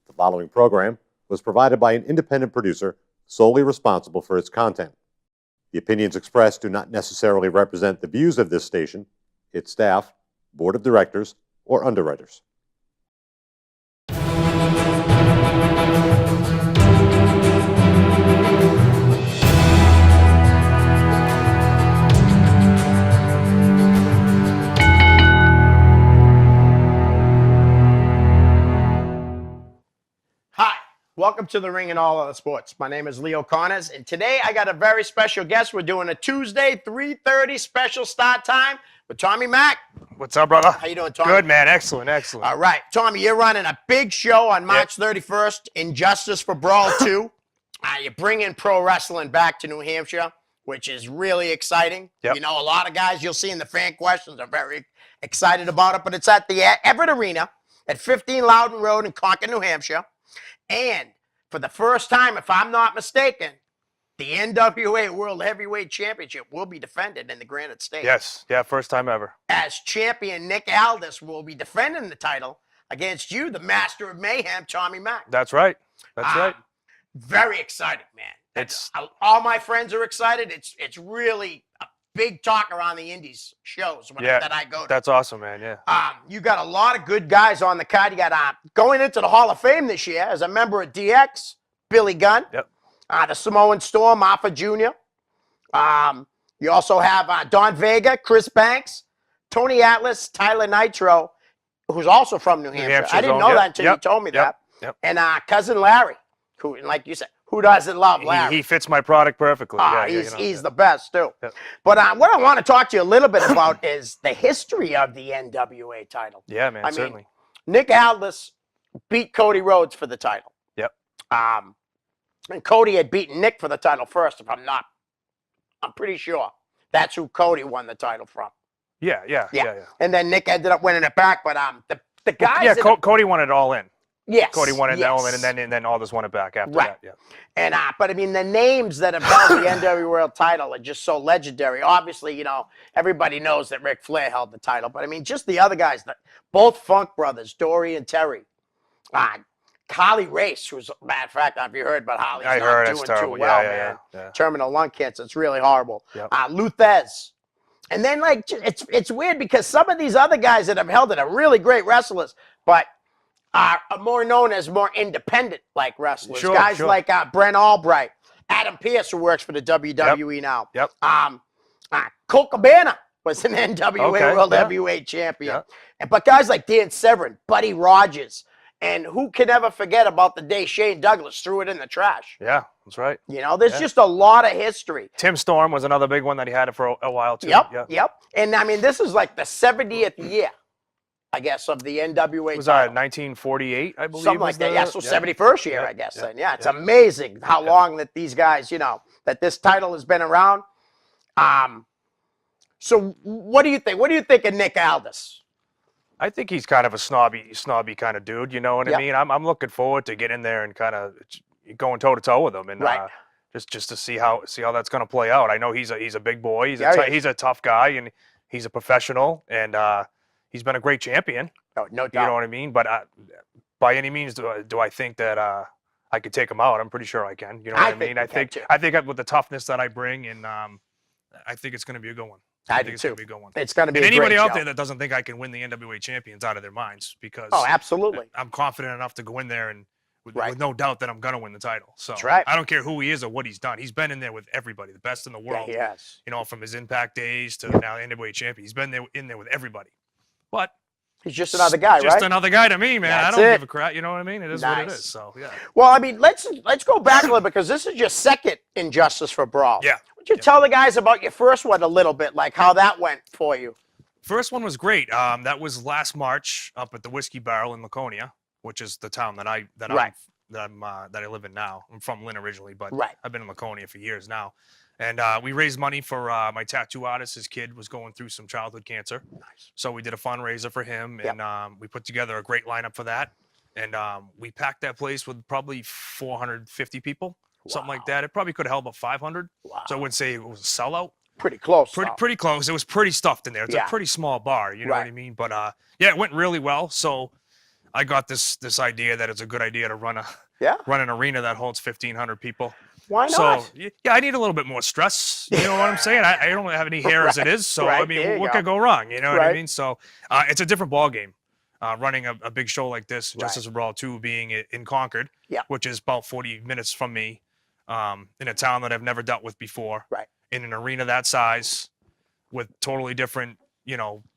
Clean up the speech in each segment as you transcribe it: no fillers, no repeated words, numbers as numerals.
The following program was provided by an independent producer solely responsible for its content. The opinions expressed do not necessarily represent the views of this station, its staff, board of directors, or underwriters. Hi, welcome to the Ring and All Other Sports. My name is Leo Connors, and today I got a very special guest. We're doing a Tuesday 3:30 special start time with Tommy Mack. What's up, brother? How you doing, Tommy? Good, man. Excellent, excellent. All right, Tommy, you're running a big show on March 31st, Injustice for Brawl 2. You're bringing pro wrestling back to New Hampshire, which is really exciting. Yep. You know, a lot of guys you'll see in the fan questions are very excited about it, but it's at the Everett Arena at 15 Loudon Road in Concord, New Hampshire. And for the first time, if I'm not mistaken, the NWA World Heavyweight Championship will be defended in the Granite State. Yes, yeah, first time ever. As champion Nick Aldis will be defending the title against you, the Master of Mayhem, Tommy Mack. That's right. That's right. Very excited, man. It's all my friends are excited. It's really a big talk around the Indies shows that I go to. That's awesome, man. Yeah. You got a lot of good guys on the card. You got going into the Hall of Fame this year as a member of DX, Billy Gunn. Yep. The Samoan Storm, Alpha Jr. You also have Don Vega, Chris Banks, Tony Atlas, Tyler Nitro, who's also from New Hampshire. I didn't know that until you told me that. Yep. And Cousin Larry, who, like you said, who doesn't love Larry? He fits my product perfectly. He's the best, too. Yep. But what I want to talk to you a little bit about is the history of the NWA title. Yeah, man, certainly. Nick Aldis beat Cody Rhodes for the title. Yep. And Cody had beaten Nick for the title first, I'm pretty sure. That's who Cody won the title from. Yeah. And then Nick ended up winning it back, but the guys... Yeah, Cody won it all in. Yes. Cody won it all in, and then Aldis won it back after that. Yeah. And but I mean, the names that have held the NWA World title are just so legendary. Obviously, you know, everybody knows that Ric Flair held the title, but I mean, just the other guys, both Funk brothers, Dory and Terry. Harley Race, who's, matter of fact, have you heard about Harley? I heard doing it's terrible. Too well, Yeah. man. Terminal lung cancer. It's really horrible. Yep. Luthez. And then, like, it's weird because some of these other guys that have held it are really great wrestlers, but are more known as more independent, like, wrestlers. Sure, guys like Brent Albright, Adam Pearce, who works for the WWE now. Yep. Colt Cabana was an NWA World Heavyweight Champion. But guys like Dan Severn, Buddy Rogers, and who can ever forget about the day Shane Douglas threw it in the trash? Yeah, that's right. You know, there's just a lot of history. Tim Storm was another big one that he had it for a while, too. Yep. And, I mean, this is like the 70th year, I guess, of the NWA Was title. 1948, I believe? Something like that. Yeah, so 71st year, I guess, then. Yeah, it's amazing how long that these guys, you know, that this title has been around. So what do you think? What do you think of Nick Aldis? I think he's kind of a snobby kind of dude. You know what I mean? I'm looking forward to getting there and kind of going toe to toe with him, and just to see how that's going to play out. I know he's a big boy. He's a tough guy, and he's a professional, and he's been a great champion. Oh, no doubt. You know what I mean? But by any means, do I think that I could take him out? I'm pretty sure I can. You know what I mean? I think with the toughness that I bring, and I think it's going to be a good one. I think it's going to be a good one. It's going to be. And a anybody great out show. there that doesn't think I can win the NWA champions out of their minds, because absolutely, I'm confident enough to go in there and with no doubt that I'm going to win the title. So that's right. I don't care who he is or what he's done. He's been in there with everybody, the best in the world. Yeah, he has. You know, from his Impact days to now NWA champion. He's been in there with everybody. But he's just another guy, right? Just another guy to me, man. That's I don't it. give a crap. You know what I mean? It is what it is. So yeah. Well, I mean, let's go back a little bit, because this is your second Injustice for Brawl. Yeah. Would you tell the guys about your first one a little bit, like how that went for you? First one was great. That was last March up at the Whiskey Barrel in Laconia, which is the town that I live in now. I'm from Lynn originally, but I've been in Laconia for years now. And we raised money for my tattoo artist. His kid was going through some childhood cancer. Nice. So we did a fundraiser for him, and we put together a great lineup for that. And we packed that place with probably 450 people, something like that. It probably could have held about 500. Wow. So I wouldn't say it was a sellout. Pretty close. Pretty close. It was pretty stuffed in there. It's a pretty small bar, you know what I mean? But yeah, it went really well. So I got this idea that it's a good idea to run an arena that holds 1,500 people. Why So not? yeah, I need a little bit more stress. You know what I'm saying? I don't have any hair as it is, so I right, there mean, you what go. could go wrong? You know what I Right. mean? So it's a different ball game. Running a big show like this, Right. Justice of Brawl 2 being in Concord, Yeah. which is about 40 minutes from me, in a town that I've never dealt with before, Right. in an arena that size, with totally different,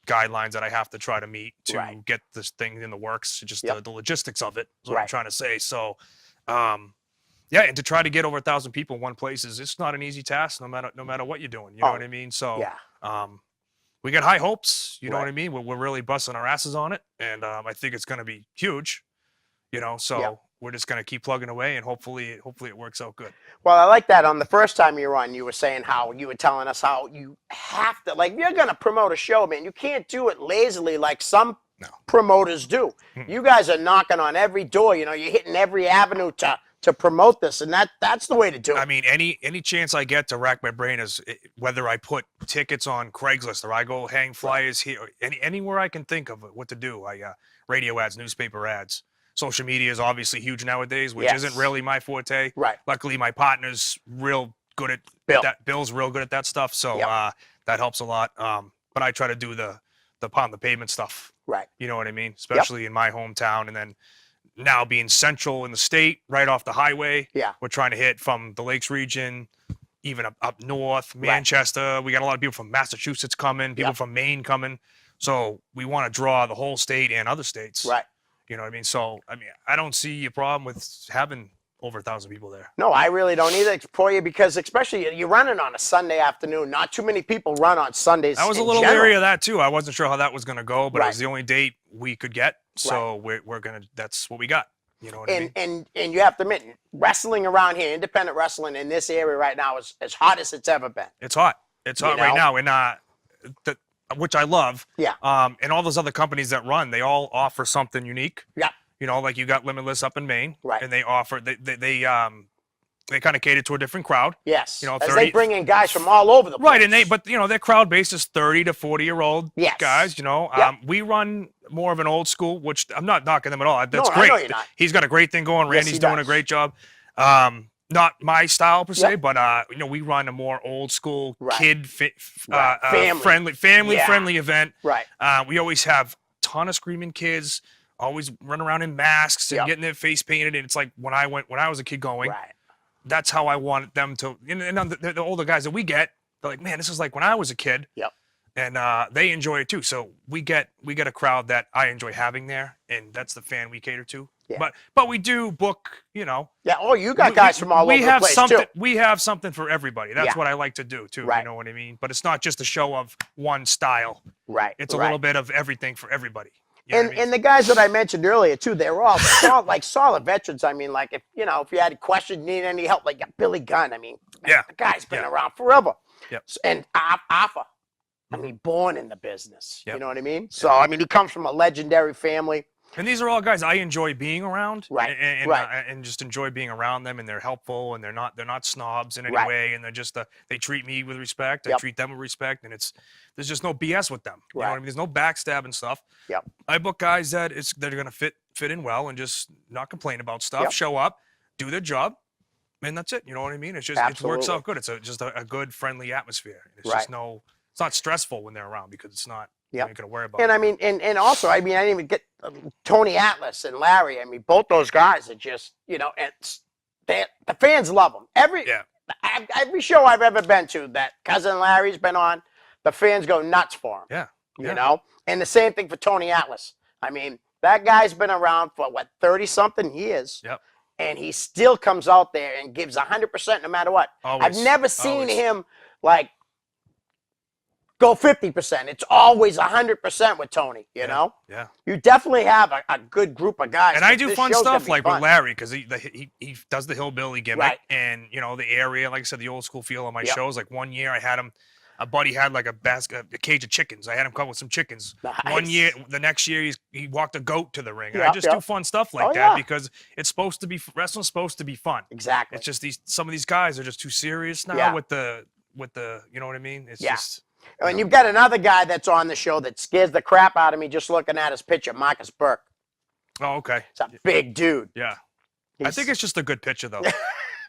guidelines that I have to try to meet to Right. get this thing in the works. Just Yep. the logistics of it is what I'm Right. trying to say. So, yeah, and to try to get over 1,000 people in one place it's not an easy task, no matter what you're doing. You know what I mean? So, Yeah. we got high hopes. You know what I Right. mean? We're really busting our asses on it, and I think it's going to be huge. So Yep. we're just going to keep plugging away, and hopefully it works out good. Well, I like that. On the first time you were on, you were saying how you were telling us how you have to, like, you're going to promote a show, man. You can't do it lazily like some promoters do. You guys are knocking on every door. You're hitting every avenue to promote this, and that's the way to do it. I mean, any chance I get to rack my brain is whether I put tickets on Craigslist or I go hang flyers here, or anywhere I can think of what to do. Radio ads, newspaper ads. Social media is obviously huge nowadays, which isn't really my forte. Right. Luckily, my partner's real good at Bill. that. Bill's real good at that stuff, so Yep. that helps a lot. But I try to do the pound the pavement stuff. Right. You know what I mean? Especially in my hometown, and then now being central in the state, right off the highway. Yeah. We're trying to hit from the Lakes region, even up north, Manchester. We got a lot of people from Massachusetts coming, people from Maine coming. So we want to draw the whole state and other states. Right. You know what I mean? So, I don't see a problem with having over 1,000 people there. No, I really don't either for you, because especially you're running on a Sunday afternoon. Not too many people run on Sundays. I was a little leery of that too. I wasn't sure how that was going to go, but it was the only date we could get. So we're going to, that's what we got. You know what I mean? And you have to admit, wrestling around here, independent wrestling in this area right now is as hot as it's ever been. It's hot. It's hot right now. And which I love. Yeah. And all those other companies that run, they all offer something unique. Yeah. Like you got Limitless up in Maine. Right. And they offer, they kind of cater to a different crowd. Yes. 30, as they bring in guys from all over the place. Right. And but their crowd base is 30 to 40-year-old guys, We run more of an old school, which I'm not knocking them at all. That's great. I know you're not. He's got a great thing going. Randy's doing a great job. Not my style per se, but we run a more old school kid family friendly event. Right. We always have a ton of screaming kids, always run around in masks and getting their face painted. And it's like when I was a kid going, that's how I want them to. And the older guys that we get, they're like, man, this is like when I was a kid. Yep. And they enjoy it too. So we get a crowd that I enjoy having there, and that's the fan we cater to. Yeah. But we do book, Yeah. Oh, you got guys from all over the place too. We have something for everybody. That's Yeah. what I like to do too. Right. You know what I mean? But it's not just a show of one style. Right. It's a little bit of everything for everybody. You know what I mean? And the guys that I mentioned earlier too, they were all solid veterans. I mean, like if you had a question, need any help, like Billy Gunn. I mean, man, the guy's been around forever. Yep. And Alpha, I mean, born in the business. Yep. You know what I mean? So I mean, he comes from a legendary family. And these are all guys I enjoy being around, Right, and just enjoy being around them, and they're helpful, and they're not snobs in any way, and they're just they treat me with respect, I treat them with respect, and there's just no BS with them. You know what I mean? There's no backstabbing stuff. Yep. I book guys that they're gonna fit in well and just not complain about stuff, show up, do their job, and that's it. You know what I mean? It's just it works out good. It's just a good friendly atmosphere. It's just it's not stressful when they're around because it's not. Yeah, you're gonna worry about. And I mean, and also, I mean, I didn't even get Tony Atlas and Larry. I mean, both those guys are just, and the fans love them. Every show I've ever been to that Cousin Larry's been on, the fans go nuts for him. Yeah. You know, and the same thing for Tony Atlas. I mean, that guy's been around for 30-something years. Yep. And he still comes out there and gives 100% no matter what. Always. I've never seen him like go 50%. It's always 100% with Tony, you know? Yeah. You definitely have a good group of guys. And I do fun stuff like fun. with Larry because he does the hillbilly gimmick Right. and, the area, like I said, the old school feel of my shows. Like one year I had him, a buddy had like a cage of chickens. I had him come with some chickens. Nice. One year, the next year, he walked a goat to the ring. Yeah, I just do fun stuff like that yeah. because it's supposed to be, wrestling's supposed to be fun. Exactly. It's just some of these guys are just too serious now with the, you know what I mean? It's just. And you've got another guy that's on the show that scares the crap out of me just looking at his picture, Marcus Burke. Oh, okay. He's a big dude. Yeah. I think it's just a good picture, though.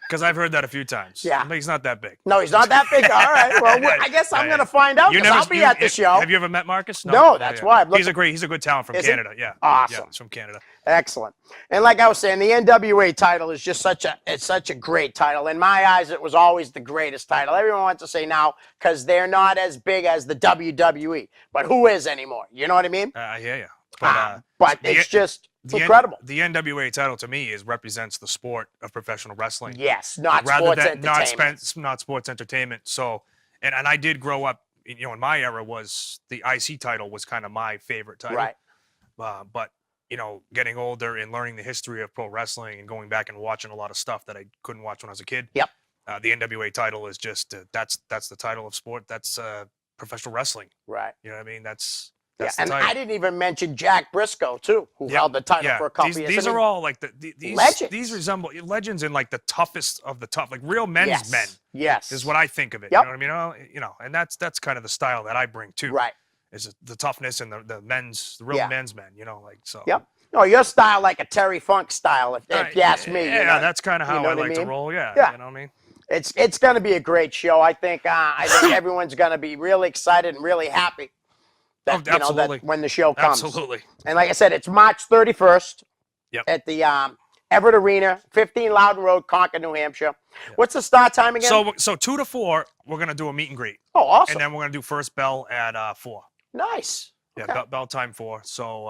Because I've heard that a few times. Yeah. He's not that big. No, he's not that big. All right. Well, I guess I'm going to find out because I'll be at the show. Have you ever met Marcus? No, that's why. He's a good talent from Canada. Yeah. Awesome. Yeah, he's from Canada. Excellent. And like I was saying, the NWA title is just such a great title. In my eyes, it was always the greatest title. Everyone wants to say now because they're not as big as the WWE. But who is anymore? You know what I mean? I hear you. But it's just incredible. The NWA title to me represents the sport of professional wrestling. Yes, not rather sports than entertainment. not sports entertainment. So, and I did grow up. You know, in my era, was the IC title was kind of my favorite title. Right. But you know, getting older and learning the history of pro wrestling and going back and watching a lot of stuff that I couldn't watch when I was a kid. Yep. The NWA title is just that's the title of sport. That's professional wrestling. Yeah. You know what I mean? That's and the title. I didn't even mention Jack Briscoe too, who held the title for a couple years. These are all like these legends. These resemble legends in like the toughest of the tough, like real men's men. Yes, is what I think of it. Yep. You know what I mean? You know, and that's kind of the style that I bring too. Right. Is the toughness and the real men's men. You know, like so. Yep. No, your style like a Terry Funk style, if you ask me. Yeah, you know? that's kind of how I like to roll. Yeah. You know what I mean? It's going to be a great show. I think everyone's going to be really excited and really happy. That, absolutely. That when the show comes. Absolutely. And like I said, it's March 31st at the Everett Arena, 15 Loudon Road, Concord, New Hampshire. Yep. What's the start time again? So 2 to 4, we're going to do a meet and greet. Oh, awesome. And then we're going to do first bell at 4. Nice. Yeah, okay. bell time 4. So,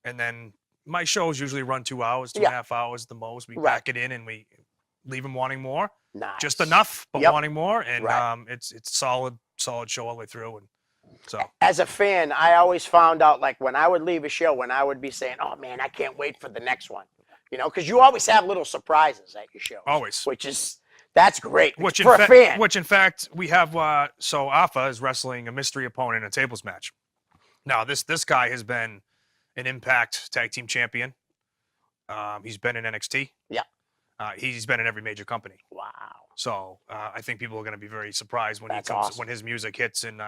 and then my shows usually run 2 hours, 2.5 hours at the most. We pack it in and we leave them wanting more. Nice. Just enough, but wanting more. And it's solid show all the way through. And so, as a fan, I always found out, like, when I would leave a show, when I would be saying, oh, man, I can't wait for the next one. You know, because you always have little surprises at your show. Always. That's great. Which in fact, we have, so Alpha is wrestling a mystery opponent in a tables match. Now, this guy has been an Impact Tag Team Champion. He's been in NXT. Yeah. He's been in every major company. Wow. So I think people are going to be very surprised when when his music hits and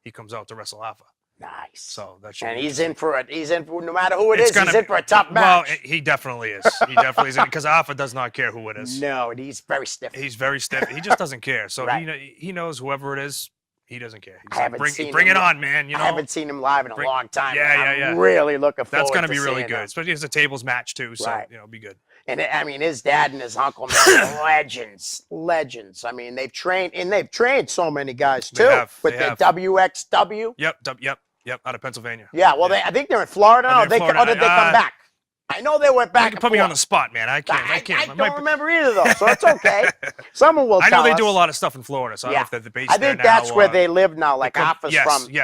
he comes out to wrestle Alpha. Nice. So that should. And he's in for no matter who it is, he's in for a tough match. Well, he definitely is. He definitely is because Alpha does not care who it is. No, he's very stiff. He's very stiff. He just doesn't care. So he knows whoever it is. He doesn't care. He's I haven't seen him. Bring it on, man. You know. I haven't seen him live in a long time. Yeah. I'm really looking forward. That's going to be really good, good, especially as a tables match too. So it'll be good. And I mean, his dad and his uncle, man, legends. I mean, they've trained so many guys too with the WXW. Yep. Out of Pennsylvania. Yeah. Well, I think they're in Florida now. Or did they come back? I know they went back. You put me on the spot, man. I can't. I don't remember either, though, so it's okay. Someone will tell us. I know they do a lot of stuff in Florida, so I don't know if they're the base there now. I think that's where they live now, like Alpha's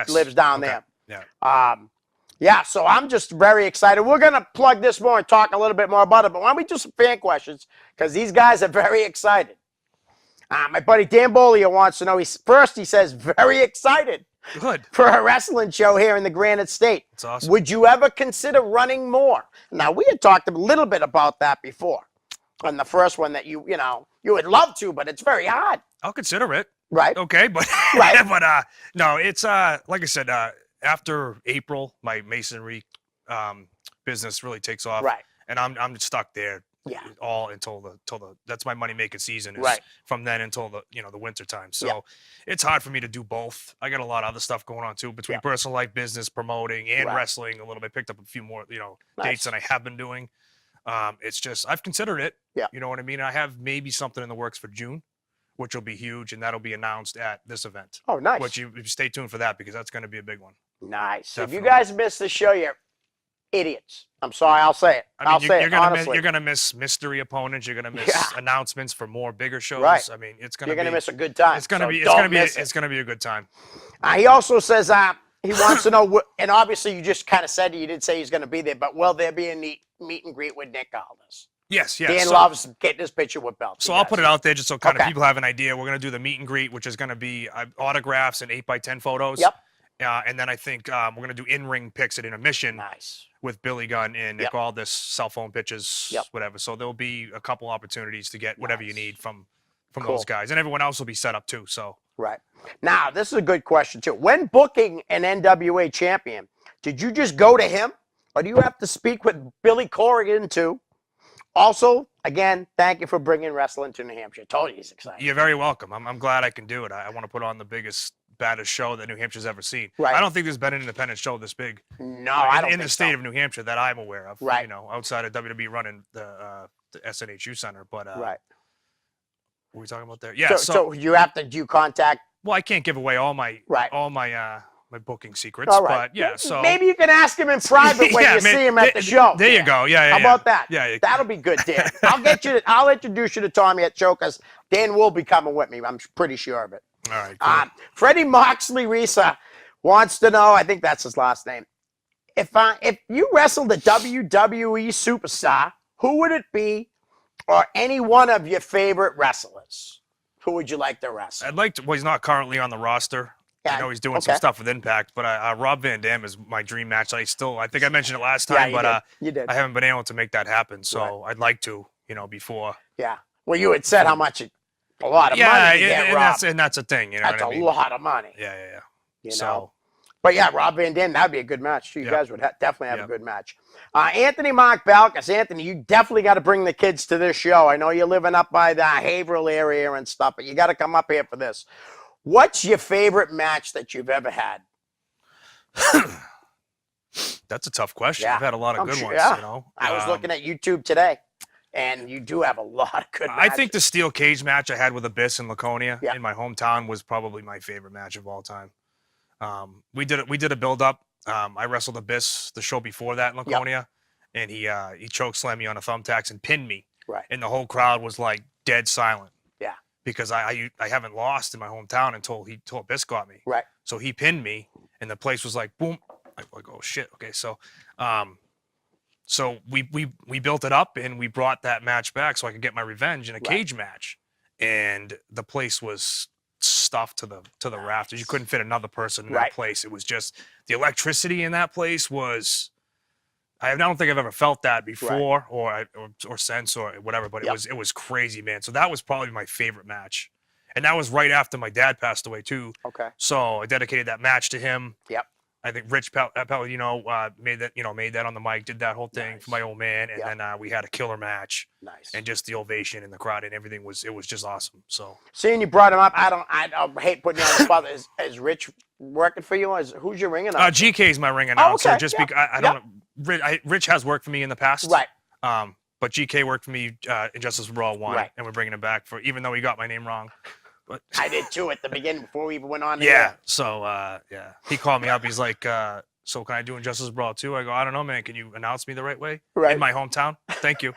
lives down there. Yeah. So I'm just very excited. We're going to plug this more and talk a little bit more about it, but why don't we do some fan questions, because these guys are very excited. My buddy Dan Bolia wants to know, he says, very excited. Good. For a wrestling show here in the Granite State. That's awesome. Would you ever consider running more? Now, we had talked a little bit about that before on the first one, that you would love to, but it's very hard. I'll consider it. Right. Okay, but no, it's like I said, after April, my masonry business really takes off. Right. And I'm stuck there. Yeah. All until the that's my money making season is from then until the winter time. So it's hard for me to do both. I got a lot of other stuff going on too, between personal life, business, promoting, and wrestling a little bit. Picked up a few more dates than I have been doing. It's just I've considered it. Yeah. You know what I mean? I have maybe something in the works for June, which will be huge, and that'll be announced at this event. Oh, nice. Which you stay tuned for that, because that's going to be a big one. Nice. Definitely. If you guys missed the show, you're idiots. I'm sorry, I'll say it. You're gonna miss mystery opponents. You're gonna miss announcements for more bigger shows. Right. I mean, you're gonna miss a good time. It's gonna be a good time. He also says he wants to know, and obviously you just kind of said you didn't say he's gonna be there, but will there be a meet and greet with Nick Aldis? Yes. Dan loves getting his picture with belts. So I'll put it out there just so kind of people have an idea. We're gonna do the meet and greet, which is gonna be autographs and 8x10 photos. Yep. And then I think we're going to do in-ring pics at intermission with Billy Gunn and Nick Aldis, cell phone pitches, whatever. So there'll be a couple opportunities to get whatever you need from those guys. And everyone else will be set up too. So right. Now, this is a good question too. When booking an NWA champion, did you just go to him, or do you have to speak with Billy Corrigan too? Also, again, thank you for bringing wrestling to New Hampshire. Told you he's excited. You're very welcome. I'm glad I can do it. I want to put on the biggest, baddest show that New Hampshire's ever seen. Right. I don't think there's been an independent show this big. No, I don't in the think state so. of New Hampshire that I'm aware of. Right. You know, outside of WWE running the SNHU Center, but Right. what were we talking about there? Yeah. So you have to do contact. Well, I can't give away all my Right. my booking secrets, All right. but yeah. So maybe you can ask him in private when Yeah, you man, see him at the show. There you go. Yeah. How about that? Yeah. That'll be good, Dan. I'll introduce you to Tommy at show because Dan will be coming with me. I'm pretty sure of it. All right. Cool. Freddie Moxley Risa wants to know, I think that's his last name. If you wrestled a WWE superstar, who would it be, or any one of your favorite wrestlers? Who would you like to wrestle? I'd like to. Well, he's not currently on the roster. Yeah, I know he's doing some stuff with Impact, but Rob Van Dam is my dream match. I think I mentioned it last time, but you did. I haven't been able to make that happen. So I'd like to, before. Yeah. Well, you had said how much a lot of money to get Rob. And that's a thing. You know That's what I mean? a lot of money. Yeah. You So, know. But yeah, Rob Van Dam, that'd be a good match. You guys would definitely have a good match. Anthony Mark Balkas. Anthony, you definitely got to bring the kids to this show. I know you're living up by the Haverhill area and stuff, but you got to come up here for this. What's your favorite match that you've ever had? that's a tough question. Yeah. I've had a lot of I'm good sure- ones. yeah. You know, I was looking at YouTube today, and you do have a lot of good matches. I think the steel cage match I had with Abyss in Laconia Yeah. in my hometown was probably my favorite match of all time. We did a build up. I wrestled Abyss the show before that in Laconia, and he choke slammed me on a thumbtacks and pinned me. Right. And the whole crowd was like dead silent. Yeah. Because I haven't lost in my hometown until Abyss got me. Right. So he pinned me, and the place was like boom. I was like, oh shit. Okay, so we built it up and we brought that match back so I could get my revenge in a cage match, and the place was stuffed to the rafters. You couldn't fit another person in that place. It was just the electricity in that place was. I don't think I've ever felt that before or since or whatever, but it was crazy, man. So that was probably my favorite match, and that was right after my dad passed away too. Okay. So I dedicated that match to him. Yep. I think Rich Palladino made that on the mic, did that whole thing for my old man, and then we had a killer match. Nice. And just the ovation in the crowd and everything was just awesome. So seeing you brought him up, I hate putting you on the spot. Is Rich working for you? Who's your ring announcer? GK is my ring announcer. okay. Just because I don't. Rich has worked for me in the past. Right. But GK worked for me in Justice for Brawl 1, and we're bringing him back for even though he got my name wrong. But I did too at the beginning before we even went on. Yeah. So he called me up. He's like, "So can I do Injustice Brawl 2?" I go, "I don't know, man. Can you announce me the right way in my hometown? Thank you."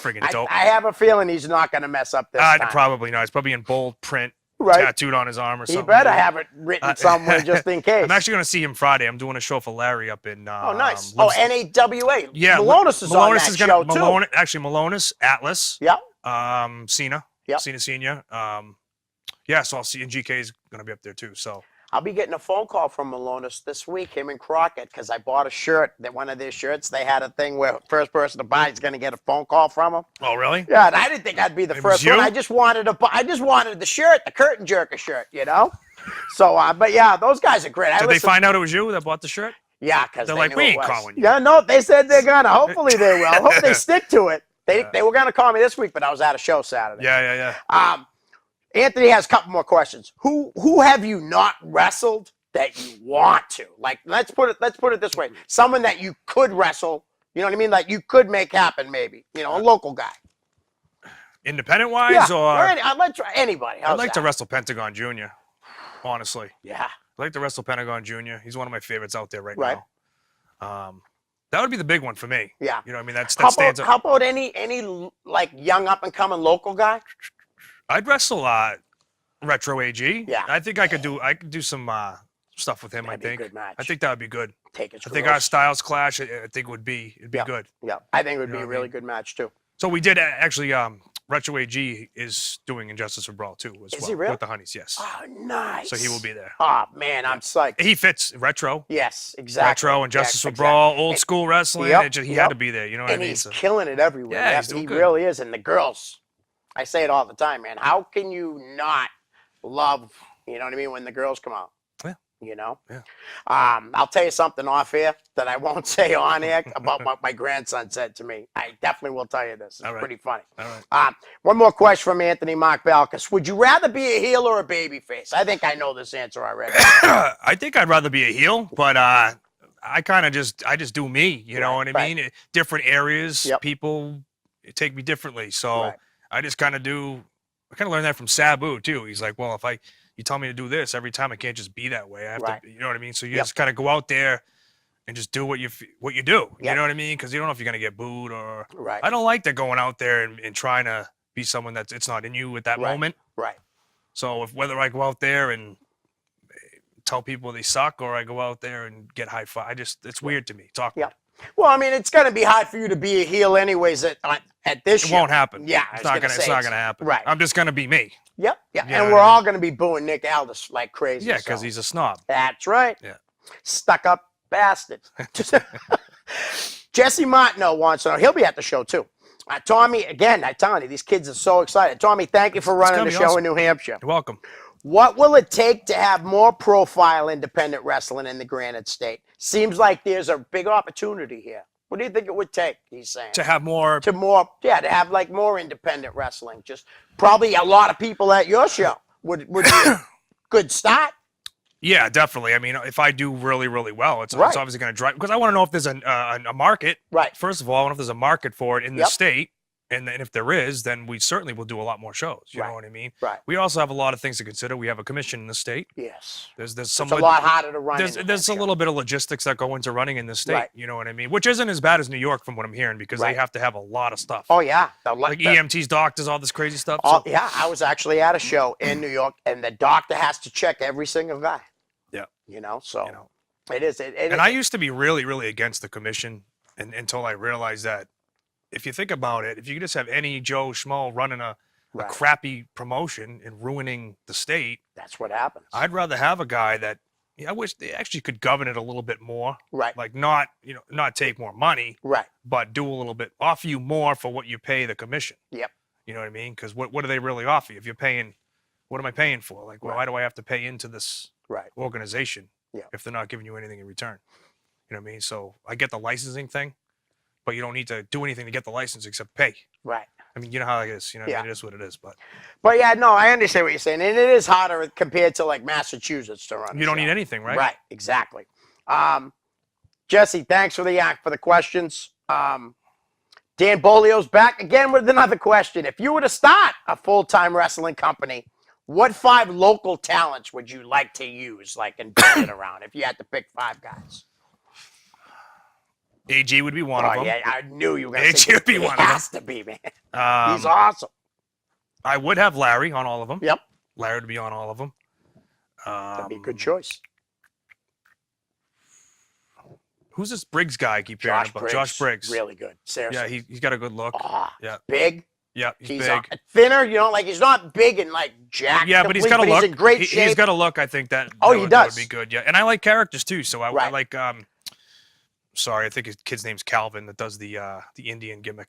Friggin' dope. I have a feeling he's not going to mess up this time. Probably not. It's probably in bold print, tattooed on his arm or something. He better have it written somewhere just in case. I'm actually going to see him Friday. I'm doing a show for Larry up in. Oh, nice. NAWA. Yeah. Malonis is on that show too. Actually, Malonis, Atlas. Yeah. Cena. Yep. Cena Senior. So I'll see, and GK is going to be up there too. So I'll be getting a phone call from Malonis this week, him and Crockett, because I bought a shirt. One of their shirts, they had a thing where first person to buy is going to get a phone call from him. Oh, really? Yeah, and I didn't think I'd be the first one. I just wanted the shirt, the curtain jerker shirt, you know. So, but yeah, those guys are great. Did they find out it was you that bought the shirt? Yeah, because they're like, we ain't calling you. Yeah, no, they said they're gonna. Hopefully they will. I hope they stick to it. They were gonna call me this week, but I was at a show Saturday. Yeah. Anthony has a couple more questions. Who have you not wrestled that you want to? Like, let's put it this way: someone that you could wrestle. You know what I mean? Like you could make happen, maybe. You know, a local guy. Independent wise, I'd like to try anybody. I'd like to wrestle Pentagon Jr. Honestly. Yeah. I'd like to wrestle Pentagon Jr. He's one of my favorites out there right now. That would be the big one for me. Yeah. You know what I mean? That How stands about, up. how about any like young up and coming local guy? I'd wrestle Retro AG. Yeah. I think I could do some stuff with him. That'd be a good match. I think that would be good. Take it. I think our styles clash. I think it'd be good. Yeah. I think it would be a really good match too. So we did actually. Retro AG is doing Injustice for Brawl 2 as well. Is he really? With the Honeys, yes. Oh, nice. So he will be there. Oh, man, I'm psyched. He fits Retro. Yes, exactly. Retro and Justice for Brawl, old school wrestling. He had to be there. You know what I mean? And he's killing it everywhere. Yeah, he's doing he good. really is. And the girls, I say it all the time, man. How can you not love, you know what I mean, when the girls come out? Yeah. You know. Yeah. I'll tell you something off air that I won't say on air about what my grandson said to me. I definitely will tell you this. It's pretty funny. All right. One more question from Anthony Mark Balkas. Would you rather be a heel or a baby face? I think I know this answer already. I think I'd rather be a heel, but I kind of just do me. You know what I mean? Different areas, people take me differently. So I just kind of do. I kind of learned that from Sabu too. He's like, well, if you tell me to do this every time, I can't just be that way. I have to, you know what I mean? So you just kind of go out there and just do what you do. You know what I mean? Because you don't know if you're gonna get booed or. I don't like that going out there and trying to be someone that's it's not in you at that moment. So whether I go out there and tell people they suck or I go out there and get high five, it's weird to me. It's awkward. Well, I mean, it's gonna be hard for you to be a heel anyways at this show. It won't happen. Yeah, it's not gonna happen. Right. I'm just gonna be me. Yep. Yeah. You know And we're all gonna be booing Nick Aldis like crazy. Yeah, because he's a snob. That's right. Yeah. Stuck up bastard. Jesse Martineau wants to know. He'll be at the show too. Tommy, again, I'm telling you, these kids are so excited. Tommy, thank you for running the show in New Hampshire. You're welcome. What will it take to have more profile independent wrestling in the Granite State? Seems like there's a big opportunity here. What do you think it would take, he's saying? To have more... To have like more independent wrestling. Just probably a lot of people at your show would be a good start. Yeah, definitely. I mean, if I do really, really well, it's obviously going to drive... Because I want to know if there's a market. Right. First of all, I want to know if there's a market for it in the state. And then if there is, then we certainly will do a lot more shows. You know what I mean? Right. We also have a lot of things to consider. We have a commission in the state. Yes. There's it's some... a lot harder to run. There's a little bit of logistics that go into running in the state. Right. You know what I mean? Which isn't as bad as New York from what I'm hearing because they have to have a lot of stuff. Oh, yeah. Like EMTs, doctors, all this crazy stuff. Yeah, I was actually at a show in New York, and the doctor has to check every single guy. Yeah. You know, so it is. And I used to be really, really against the commission until I realized that if you think about it, if you could just have any Joe Schmo running a crappy promotion and ruining the state, that's what happens. I'd rather have a guy that I wish they actually could govern it a little bit more. Right. Like not take more money. Right. But do a little bit, offer you more for what you pay the commission. Yep. You know what I mean? Because what do they really offer you? If you're paying, what am I paying for? Like, why do I have to pay into this organization if they're not giving you anything in return? You know what I mean? So I get the licensing thing, but you don't need to do anything to get the license except pay. Right. I mean, you know how it is. You know, I mean, it is what it is. But yeah, no, I understand what you're saying, and it is harder compared to like Massachusetts to run. You don't need anything, right? Right. Exactly. Jesse, thanks for the questions. Dan Bolio's back again with another question. If you were to start a full-time wrestling company, what 5 local talents would you like to use, like, and build it around? If you had to pick 5 guys. AG would be one of them. Yeah, I knew you were going to say AG would be one of them. He has to be, man. He's awesome. I would have Larry on all of them. Yep. Larry would be on all of them. That'd be a good choice. Who's this Briggs guy I keep hearing about? Josh Briggs. Really good. Seriously. Yeah, he's got a good look. Yeah. Big. Yeah, he's big. Thinner, like he's not big and like jacked. Yeah, but he's got a look. He's in great shape. He's got a look, I think that he does. That would be good. Yeah, and I like characters too. So I like sorry, I think his kid's name's Calvin that does the Indian gimmick.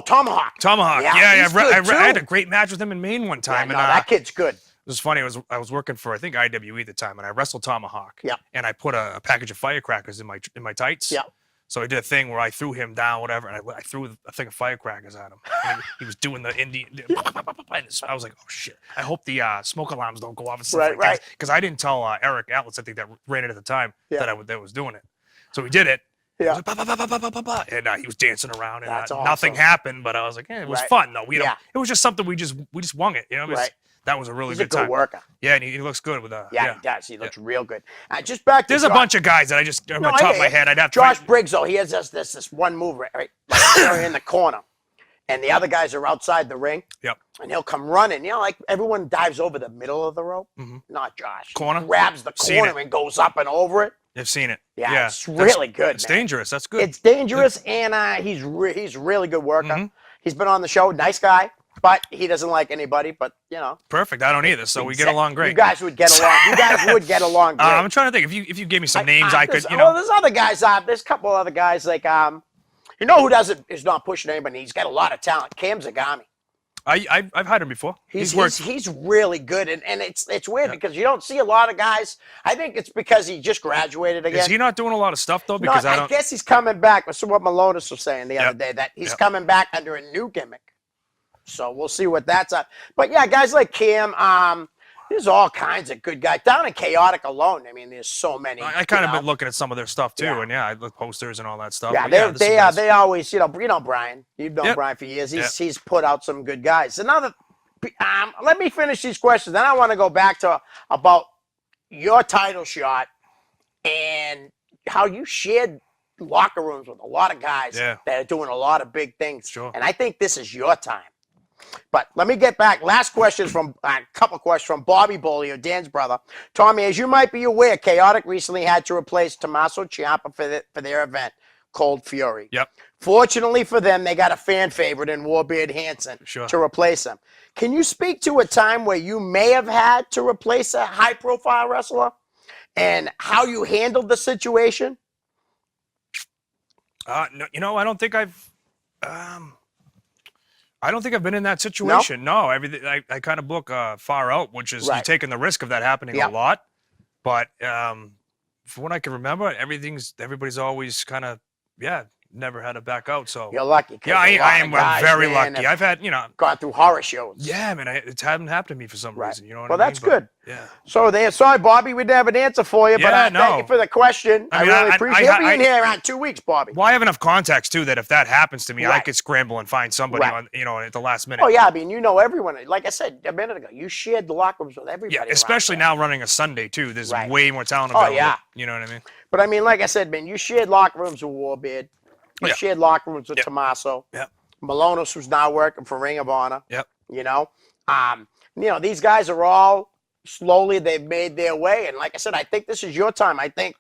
Tomahawk. Tomahawk. Yeah, I had a great match with him in Maine one time. Yeah, that kid's good. It was funny. I was working for I think IWE at the time, and I wrestled Tomahawk. Yeah. And I put a package of firecrackers in my tights. Yeah. So I did a thing where I threw him down, whatever, and I threw a thing of firecrackers at him. And he was doing the Indian. I was like, oh shit! I hope the smoke alarms don't go off and stuff like that. Because I didn't tell Eric Atlas, I think that ran it at the time, that I was doing it. So we did it. Yeah. And he was dancing around, and That's awesome. Nothing happened. But I was like, it was fun though. It was just something we just wung it. That was a really good time. He's a good worker. Yeah, and he looks good with he does. He looks real good. Just back to There's a bunch of guys that I just on the top of my head I'd have Josh Briggs, though, he has this one move right in the corner. And the other guys are outside the ring. Yep. And he'll come running. Like everyone dives over the middle of the rope. Mm-hmm. Not Josh. Corner? He grabs the corner and goes up and over it. I've seen it. Yeah, it's really good. It's dangerous. That's good. It's dangerous, and he's a really good worker. Mm-hmm. He's been on the show. Nice guy. But he doesn't like anybody, but Perfect. I don't either, so we get along great. You guys would get along. Great. I'm trying to think. If you gave me some names, I could, Well, there's other guys. There's a couple other guys like who is not pushing anybody. He's got a lot of talent. Cam Zagami. I've had him before. He's worked. he's really good, and it's weird because you don't see a lot of guys. I think it's because he just graduated again. Is he not doing a lot of stuff though? No, Because I guess he's coming back. That's what Malonis was saying the other day, that he's coming back under a new gimmick. So we'll see what that's at. But yeah, guys like Cam, there's all kinds of good guys down in Chaotic alone. I mean, there's so many. I kind of been looking at some of their stuff too, Yeah. and I look posters and all that stuff. Yeah, But they always, you know Brian. You've known Brian for years. He's put out some good guys. Another, let me finish these questions. Then I want to go back to about your title shot and how you shared locker rooms with a lot of guys that are doing a lot of big things. Sure. And I think this is your time. But let me get back. Last question from a couple questions from Bobby Bolio, Dan's brother. Tommy, as you might be aware, Chaotic recently had to replace Tommaso Ciampa for their event, Cold Fury. Yep. Fortunately for them, they got a fan favorite in Warbeard Hansen to replace him. Can you speak to a time where you may have had to replace a high-profile wrestler and how you handled the situation? No, I don't think I've. I don't think I've been in that situation. No, everything I kind of book far out, which is you're taking the risk of that happening a lot. But from what I can remember, everybody's always kind of never had to back out. So you're lucky. Yeah, I am very lucky. I've had gone through horror shows. Yeah, man, it hasn't happened to me for some reason. You know what well, I mean? that's good. Yeah. So sorry, Bobby, we didn't have an answer for you, but thank you for the question. I really appreciate it. He'll be in here around 2 weeks, Bobby. Well, I have enough context too that if that happens to me, I could scramble and find somebody on at the last minute. Oh yeah, I mean you know everyone. Like I said a minute ago, you shared the locker rooms with everybody. Yeah, especially now running a Sunday too. There's way more talent available. Oh yeah. You know what I mean? But I mean, like I said, man, you shared locker rooms with Warbeard. You shared locker rooms with Tommaso. Yep. Malonis, who's now working for Ring of Honor. Yep. These guys are all slowly they've made their way, and like I said, I think this is your time. I think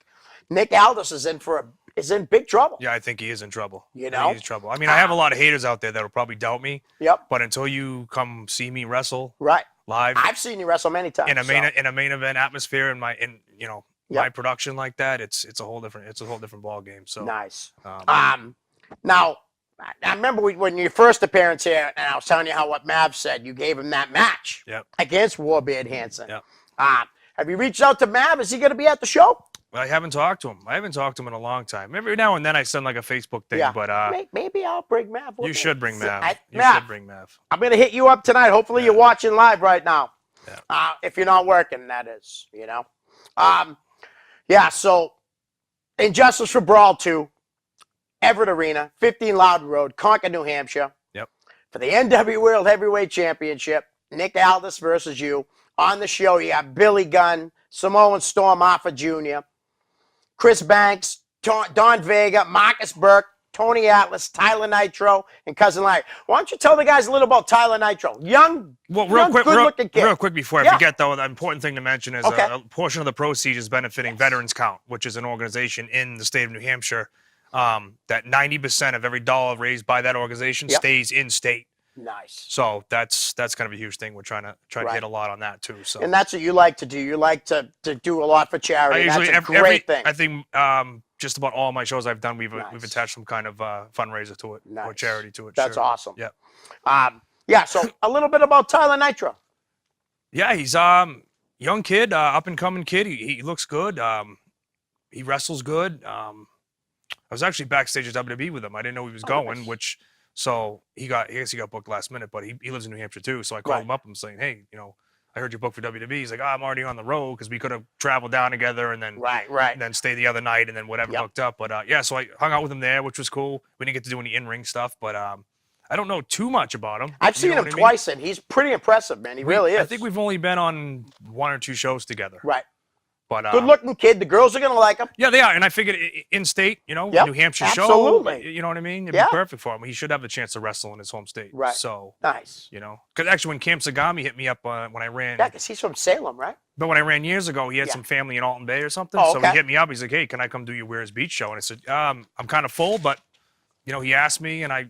Nick Aldis is in big trouble. Yeah, I think he is in trouble. He's in trouble. I mean, I have a lot of haters out there that will probably doubt me. Yep. But until you come see me wrestle, live, I've seen you wrestle many times in a main event atmosphere my production like that, it's a whole different ball game. So nice. Now, I remember when your first appearance here, and I was telling you what Mav said. You gave him that match against Warbeard Hansen. Yep. Have you reached out to Mav? Is he going to be at the show? Well, I haven't talked to him. I haven't talked to him in a long time. Every now and then I send like a Facebook thing, but maybe I'll bring Mav. You should bring Mav. Should bring Mav. I'm going to hit you up tonight. Hopefully you're watching live right now. Yeah. If you're not working, that is, so Injustice for Brawl 2, Everett Arena, 15 Loudon Road, Concord, New Hampshire. Yep. For the NW World Heavyweight Championship, Nick Aldis versus you. On the show, you have Billy Gunn, Samoan Storm Offa Jr., Chris Banks, Don Vega, Marcus Burke, Tony Atlas, Tyler Nitro, and Cousin Larry. Why don't you tell the guys a little about Tyler Nitro? Good-looking kid. Real quick before I forget, though, the important thing to mention is a portion of the proceeds is benefiting Veterans Count, which is an organization in the state of New Hampshire that 90% of every dollar raised by that organization stays in state. Nice. So that's kind of a huge thing. We're trying to hit a lot on that too. So and that's what you like to do. You like to do a lot for charity. That's a great thing. I think just about all my shows I've done, we've attached some kind of fundraiser to it or charity to it. That's awesome. Yeah. So a little bit about Tyler Nitro. Yeah, he's young kid, up and coming kid. He looks good. He wrestles good. I was actually backstage at WWE with him. I didn't know he was going, so I guess he got booked last minute, but he lives in New Hampshire too. So I called him up and saying, hey, I heard you're booked for WWE. He's like, I'm already on the road because we could have traveled down together and then and then stay the other night and then whatever hooked up. But so I hung out with him there, which was cool. We didn't get to do any in-ring stuff, but I don't know too much about him. I've seen him twice, and he's pretty impressive, man. He really is. I think we've only been on 1 or 2 shows together. Right. But good-looking kid. The girls are going to like him. Yeah, they are. And I figured in-state, New Hampshire absolutely. show, you know what I mean? It'd be perfect for him. He should have the chance to wrestle in his home state. Right. So, nice. Because actually when Cam Sagami hit me up when I ran. Yeah, because he's from Salem, right? But when I ran years ago, he had some family in Alton Bay or something. Oh, so he hit me up. He's like, hey, can I come do your Weir's Beach show? And I said, I'm kind of full, but, he asked me and I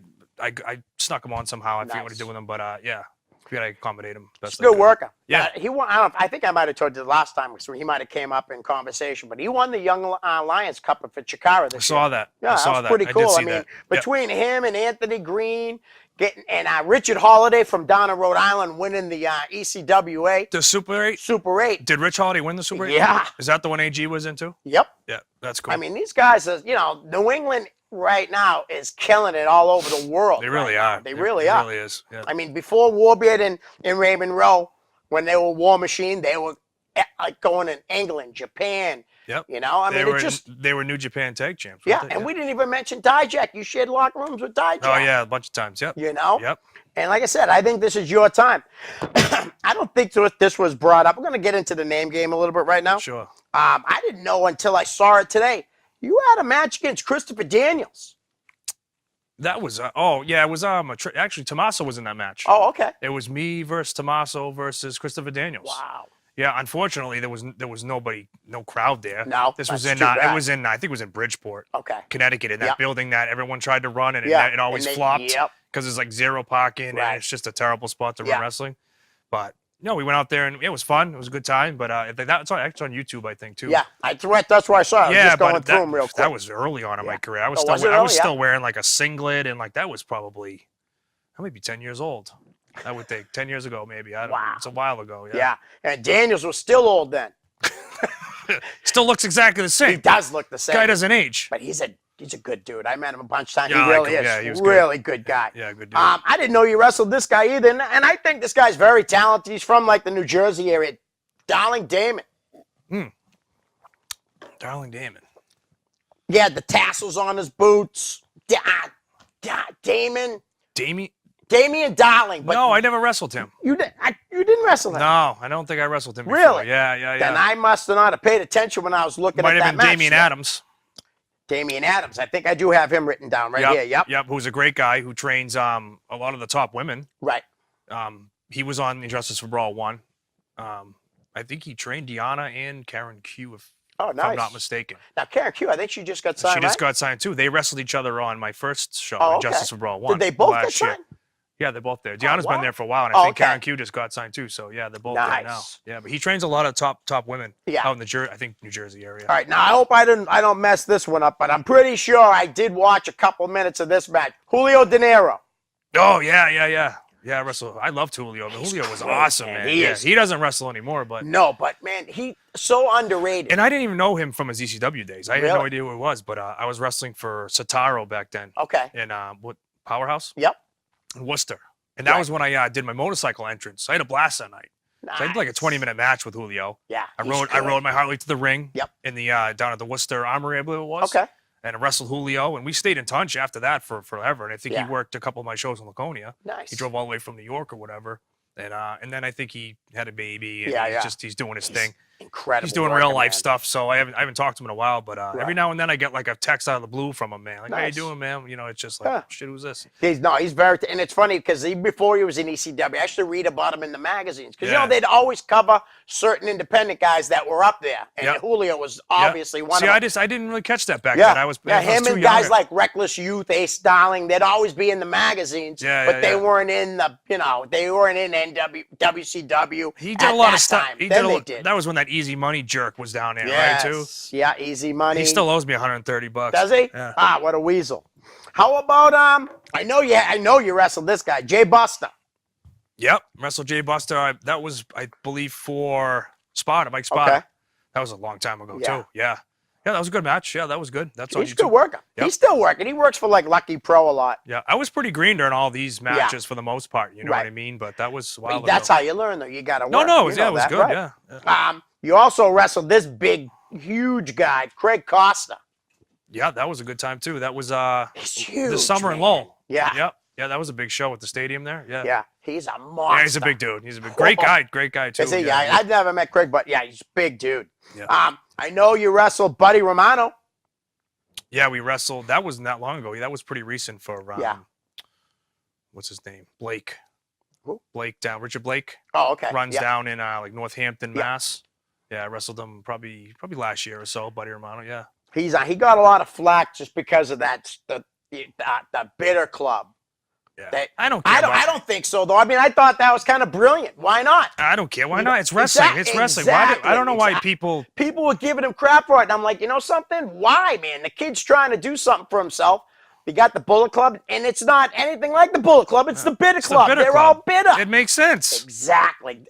snuck him on somehow. I forget what he did with him, but yeah. We gotta accommodate him. Best Still I could. working. Yeah. He won. I think I might have told you the last time, so he might have came up in conversation. But he won the Young Lions Cup for Chikara I this saw year. that. Yeah, I saw that was that. pretty I cool. did see I mean, that. between him and Anthony Green, and Richard Holiday from down in Rhode Island winning the ECWA The Super 8. Super 8. Did Rich Holiday win the Super 8? Yeah. Is that the one AG was into? Yep. Yeah, that's cool. I mean, these guys are, New England right now is killing it all over the world. they really right now. are. They really are. It really is. Yeah. I mean, before Warbeard and Raymond Rowe, when they were War Machine, they were like going in England, Japan. Yep. I mean, they were New Japan Tag Champs. yeah. weren't they? And we didn't even mention Dijak. You shared locker rooms with Dijak. Oh yeah, a bunch of times. Yep. Yep. And like I said, I think this is your time. I don't think this was brought up. We're going to get into the name game a little bit right now. Sure. I didn't know until I saw it today. You had a match against Christopher Daniels. That was it was actually Tommaso was in that match. Oh, okay. It was me versus Tommaso versus Christopher Daniels. Wow. Yeah, unfortunately there was nobody, no crowd there. No, this was that's in too bad. it was in I think it was in Bridgeport, Okay. Connecticut, in that Yep. building that everyone tried to run and Yeah, it always and they- flopped yep. because there's like zero parking Right. and it's just a terrible spot to Yeah. run wrestling. But we went out there and it was fun. It was a good time. But that's on YouTube, I think too. Yeah, that's where I saw it. I was just going through them real quick. That was early on in my career. I was Oh, still was it I was early? still Yeah. wearing like a singlet and like that was probably maybe 10 years old. I would think 10 years ago maybe. I don't know. Wow. It's a while ago. Yeah. And Daniels was still old then. Still looks exactly the He same. does look the same. Guy doesn't age. But he's a good dude. I met him a bunch of times. Yeah, I he like really him. is. Yeah, he was good. Really good guy. Yeah, good dude. I didn't know you wrestled this guy either, and I think this guy's very talented. He's from like the New Jersey area. Darling Damon. Darling Damon. He had the tassels on his boots. Damon. Damian Darling. But No, I never wrestled him. you didn't wrestle him. No, I don't think I wrestled him before. Really? Yeah. Then I must have not have paid attention when I was looking Might at that have been match. Damian Adams. Damian Adams. I think I do have him written down right here. Yep. Yep. Who's a great guy who trains a lot of the top women. Right. He was on Injustice for Brawl 1. I think he trained Deanna and Karen Q, if I'm not Nice. mistaken. Now, Karen Q, I think she just got signed, She just right? got signed too. They wrestled each other on my first show, Oh, okay. Injustice for Brawl 1. Did they both get last year. signed? Yeah, they're both there. Deanna's wow. been there for a while, and I think okay. Karen Q just got signed too. So yeah, they're both there now. Nice. Yeah, but he trains a lot of top women Yeah. out in the New Jersey area. All right, now I hope I don't mess this one up, but I'm pretty sure I did watch a couple minutes of this match. Julio De Niro. Oh yeah. Yeah, wrestle. I loved Julio. Julio was great, awesome, man. man. He Yeah, is. he doesn't wrestle anymore, but No, but man, he so underrated. and I didn't even know him from his ECW days. I had no Really? idea who he was, but I was wrestling for Sataro back then Okay. in what Powerhouse Yep. in Worcester, and that Right. was when I did my motorcycle entrance. I had a blast that night. Nice. So I did like a 20-minute match with Julio. Yeah. I he's rode good. my Harley to the ring. Yep. In the down at the Worcester Armory, I believe it was. Okay. And I wrestled Julio, and we stayed in touch after that for forever. And I think Yeah. he worked a couple of my shows in Laconia. Nice. He drove all the way from New York or whatever, and then I think he had a baby. And Yeah. he's doing his thing. Incredible. He's doing worker, real life man. stuff, so I haven't talked to him in a while. But every Right. now and then I get like a text out of the blue from him, man. Like, how you Nice. doing, man? It's just like, Yeah. shit, who's this? He's very, and it's funny because before he was in ECW, I used to read about him in the magazines because Yeah. they'd always cover certain independent guys that were up there, and Yep. Julio was obviously one See, of them. I didn't really catch that back Yeah, then. I was him too and guys younger. like Reckless Youth, Ace Darling, they'd always be in the magazines, Yeah, but yeah, they yeah. weren't in the, they weren't in WCW. He did at a lot that of stuff. time. He Then did they a, did. That was when that Easy Money jerk was down there, Yes. right? Too. Yeah, Easy Money. He still owes me $130. Does he? Yeah. Ah, what a weasel. How about I know you wrestled this guy, Jay Buster. Yep. Wrestle Jay Buster. That was, I believe, for Mike Spada. Okay. That was a long time ago, Yeah. too. Yeah. Yeah, that was a good match. Yeah, that was good. That's on He's YouTube. still working. Yep. He's still working. He works for like Lucky Pro a lot. Yeah, I was pretty green during all these matches for the most part. You know Right. what I mean? But that was a while ago. That's how you learn, though. You got to work. No, You it know was that, good. right? Yeah. You also wrestled this big, huge guy, Craig Costa. Yeah, that was a good time too. That was He's huge. the summer in man. Lowell. Yeah. Yep. Yeah, that was a big show at the stadium there. Yeah. Yeah. He's a monster. Yeah, he's a big dude. He's a great guy. Great guy too. Is he? Yeah. I've never met Craig, but yeah, he's a big dude. Yeah. I know you wrestled Buddy Romano. Yeah, we wrestled. That wasn't that long ago. That was pretty recent for Yeah. what's his name? Blake. Who? Richard Blake Oh, okay. runs yeah. down in like Northampton, Yeah. Mass. Yeah, I wrestled him probably last year or so, Buddy Romano. Yeah. He got a lot of flack just because of that the Bitter Club. Yeah. I don't care. I don't think so, though. I mean, I thought that was kind of brilliant. Why not? I don't care. Why not? It's wrestling. It's wrestling. I don't know why people were giving him crap for it. And I'm like, you know something? Why, man? The kid's trying to do something for himself. You got the Bullet Club, and it's not anything like the Bullet Club. It's the Bitter Club. They're all bitter. It makes sense. Exactly.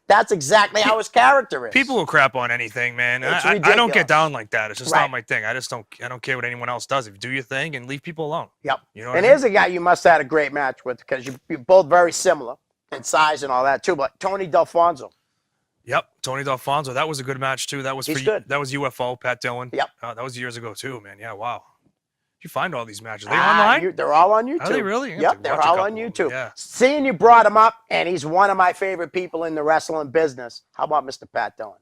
That's exactly how his character is. People will crap on anything, man. I don't get down like that. It's just not my thing. I don't care what anyone else does. If you do your thing and leave people alone. Yep. You know. And here's a guy you must have had a great match with because you're both very similar in size and all that too. But Tony Delfonso. Yep, Tony Delfonso. That was a good match too. That was good. That was UFO, Pat Dillon. Yep. That was years ago too, man. Yeah, wow. You find all these matches? Are they online? They're all on YouTube. Are they really? Yep, they're all on YouTube. Yeah. Seeing you brought him up, and he's one of my favorite people in the wrestling business. How about Mr. Pat Dillon?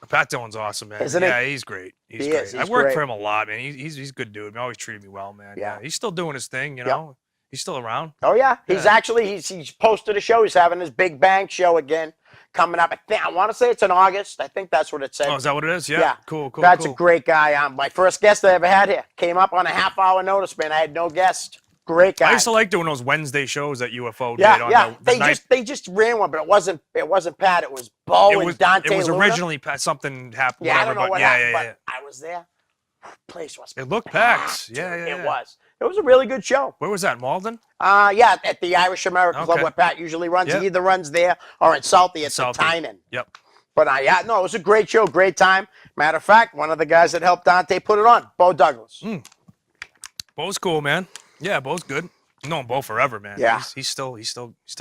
Pat Dillon's awesome, man. Isn't he? Yeah, he's great. He's great. I worked for him a lot, man. He's a good dude. He always treated me well, man. Yeah. He's still doing his thing, you know. He's still around. Oh yeah, he's actually he's posted a show. He's having his Big Bang show again coming up. I want to say it's in August. I think that's what it said. Oh, is that what it is? Yeah. Cool. That's a great guy. My first guest I ever had here came up on a half-hour notice, man. I had no guest. Great guy. I used to like doing those Wednesday shows that UFO did. Yeah. They just ran one, but it wasn't Pat. It was Bo and Dante. It was Luna. originally Pat. Something happened. Yeah, whatever, I don't know what happened, but I was there. Place was. It looked packed. Yeah. It was. It was a really good show. Where was that? Malden? Yeah, at the Irish American Club where Pat usually runs. Yep. He either runs there or at Salty at the Tynan. Yep. But it was a great show, great time. Matter of fact, one of the guys that helped Dante put it on, Bo Douglas. Bo's cool, man. Yeah, Bo's good. I've known Bo forever, man. Yeah. He's still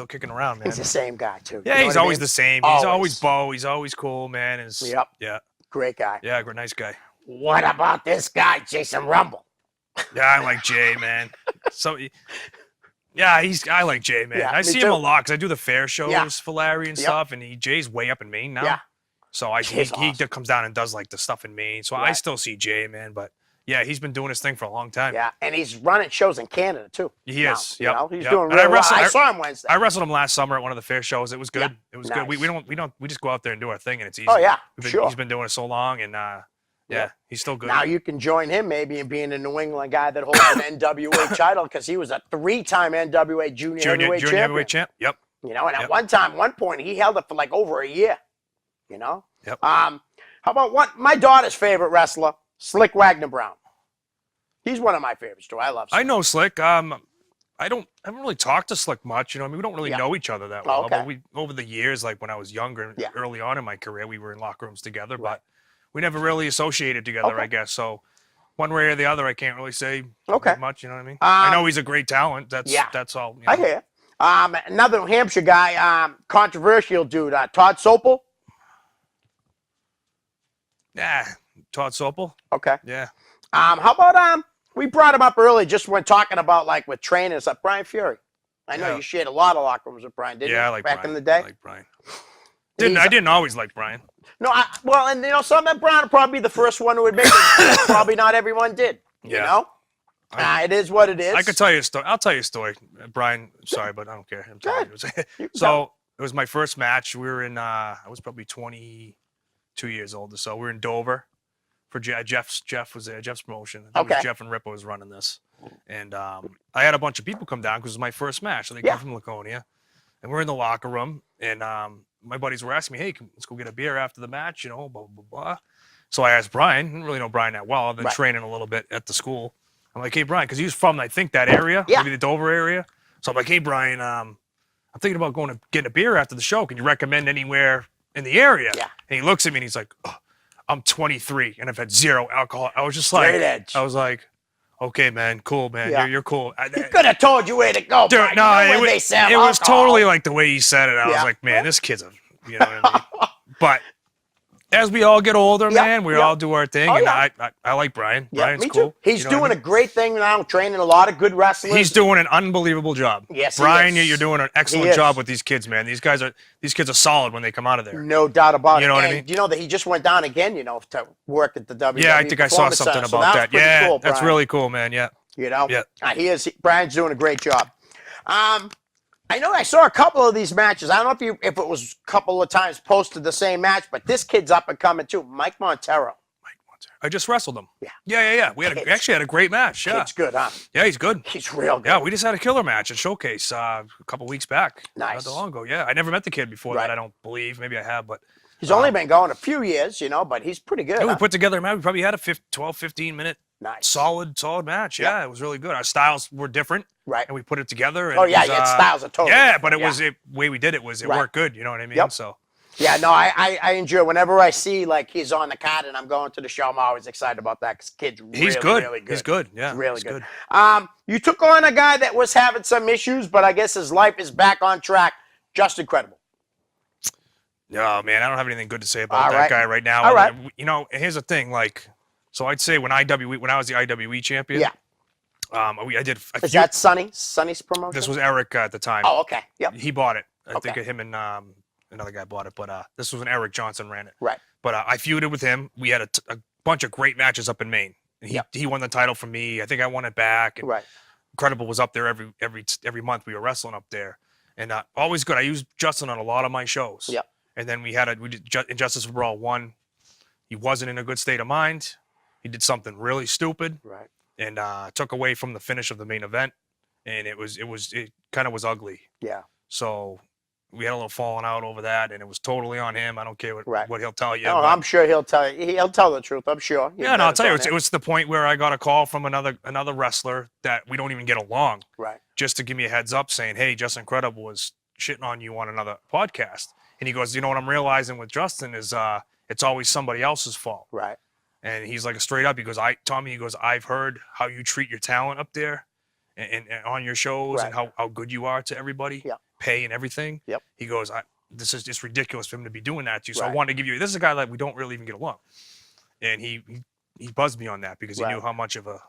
kicking around, man. He's the same guy too. Yeah, he's always the same. Always. He's always Bo. He's always cool, man. Yep. Yeah. Great guy. Yeah, nice guy. What about this guy, Jason Rumble? Yeah, I like Jay, man. I like Jay, man. Yeah, I see him a lot because I do the fair shows for Larry and stuff, and Jay's way up in Maine now. Yeah. So he comes down and does like the stuff in Maine. So I still see Jay, man. But yeah, he's been doing his thing for a long time. Yeah, and he's running shows in Canada too. He is. You know, he's yep. doing really well. I saw him Wednesday. I wrestled him last summer at one of the fair shows. It was good. Yeah. It was Nice. good. We just go out there and do our thing, and it's easy. Oh yeah, He's been doing it so long, and he's still good. Now you can join him maybe in being a New England guy that holds an NWA title because he was a 3-time NWA junior heavyweight champ. Yep. You know, and at one point, he held it for like over a year. You know. Yep. How about my daughter's favorite wrestler, Slick Wagner Brown? He's one of my favorites too. I love Slick. I know Slick. I haven't really talked to Slick much. You know, I mean, we don't really know each other that well. Okay. But we over the years, like when I was younger, early on in my career, we were in locker rooms together, but we never really associated together. I guess so. One way or the other, I can't really say much. You know what I mean? I know he's a great talent. That's all. You know? I hear. Another New Hampshire guy, controversial dude, Todd Sopel. Yeah, Todd Sopel. Okay. Yeah. How about we brought him up early just when talking about like with trainers, like Brian Fury. I know you shared a lot of locker rooms with Brian, didn't you? Yeah, I like back Brian. in the day. I like Brian. I didn't always like Brian. No, and you know, some of Brian would probably be the first one who admit it. Probably not everyone did. You know? It is what it is. I could tell you a story. I'll tell you a story. Brian, sorry, but I don't care. I'm telling you. So it was my first match. We were in, I was probably 22 years old or so. We were in Dover for Jeff was there. Jeff's promotion. I think it was Jeff and Rippo was running this. And I had a bunch of people come down because it was my first match. So they come from Laconia. And we're in the locker room. And my buddies were asking me, hey, let's go get a beer after the match, you know, blah, blah, blah. So I asked Brian. I didn't really know Brian that well. I've been training a little bit at the school. I'm like, hey, Brian, because he was from, I think, that area, maybe the Dover area. So I'm like, hey, Brian, I'm thinking about getting a beer after the show. Can you recommend anywhere in the area? Yeah. And he looks at me and he's like, oh, I'm 23 and I've had zero alcohol. I was just like, I was like, okay, man, cool, man. You're cool. He could have told you where to go, dude. Brian. No, it was totally like the way he said it. I was like, man, this kid's you know what I mean? But as we all get older, man, we all do our thing, and I like Brian. Brian's me cool. Too. He's doing a great thing now, training a lot of good wrestlers. He's doing an unbelievable job. Yes, Brian, he is. you're doing an excellent job with these kids, man. These kids are solid when they come out of there. No doubt about it. You know what I mean? Do you know that he just went down again, you know, to work at the WWE? Yeah, I think I saw something about that. Yeah, cool, that's really cool, man. Yeah. You know? Yeah. Brian's doing a great job. I know I saw a couple of these matches. I don't know if it was a couple of times posted the same match, but this kid's up and coming too. Mike Montero. I just wrestled him. Yeah. Yeah. We actually had a great match. Yeah. Kid's good, huh? Yeah, he's good. He's real good. Yeah, we just had a killer match at Showcase a couple weeks back. Nice. Not that long ago. Yeah, I never met the kid before Right. that. I don't believe. Maybe I have, but He's only been going a few years, but he's pretty good. yeah, we Huh? put together a match. We probably had a 12, 15-minute Nice. solid match. Yeah, it was really good. Our styles were different, Right. and we put it together. And Oh, it yeah, was, yeah, styles are totally yeah, different. but it Yeah. was the way we did it was it Right. worked good. You know what I mean? Yep. So Yeah, no, I enjoy whenever I see like he's on the card and I'm going to the show. I'm always excited about that because kid's he's really, good. really good. He's good. Yeah, He's really he's good. You took on a guy that was having some issues, but I guess his life is back on track. Just incredible. Yeah, man, I don't have anything good to say about All that right. guy right now. All right. Here's the thing. Like, so I'd say when I was the IWE champion. Yeah. I did. Is that Sonny's promotion? This was Eric at the time. Oh, okay. Yep. He bought it. I Okay. think him and another guy bought it, but this was when Eric Johnson ran it. Right. But I feuded with him. We had a bunch of great matches up in Maine. And he won the title from me. I think I won it back. And Right. Incredible was up there every month. We were wrestling up there, and always good. I used Justin on a lot of my shows. Yep. And then we did Injustice for Brawl 1. He wasn't in a good state of mind. He did something really stupid. Right. And took away from the finish of the main event, and it kind of was ugly. Yeah. So we had a little falling out over that, and it was totally on him. I don't care what he'll tell you. No, but- I'm sure he'll tell you. He'll tell the truth. I'm sure. yeah, and I'll tell you, it was to the point where I got a call from another wrestler that we don't even get along, Right. just to give me a heads up, saying, "Hey, Justin Incredible was shitting on you on another podcast," and he goes, "You know what I'm realizing with Justin is it's always somebody else's fault." Right. And he's like straight up. He goes, Tommy. He goes, I've heard how you treat your talent up there, and on your shows, Right. and how good you are to everybody, Yep. pay and everything. Yep. He goes, this is just ridiculous for him to be doing that to you. So I Right. wanted to give you. This is a guy that we don't really even get along, and he buzzed me on that because he Right. knew how much of a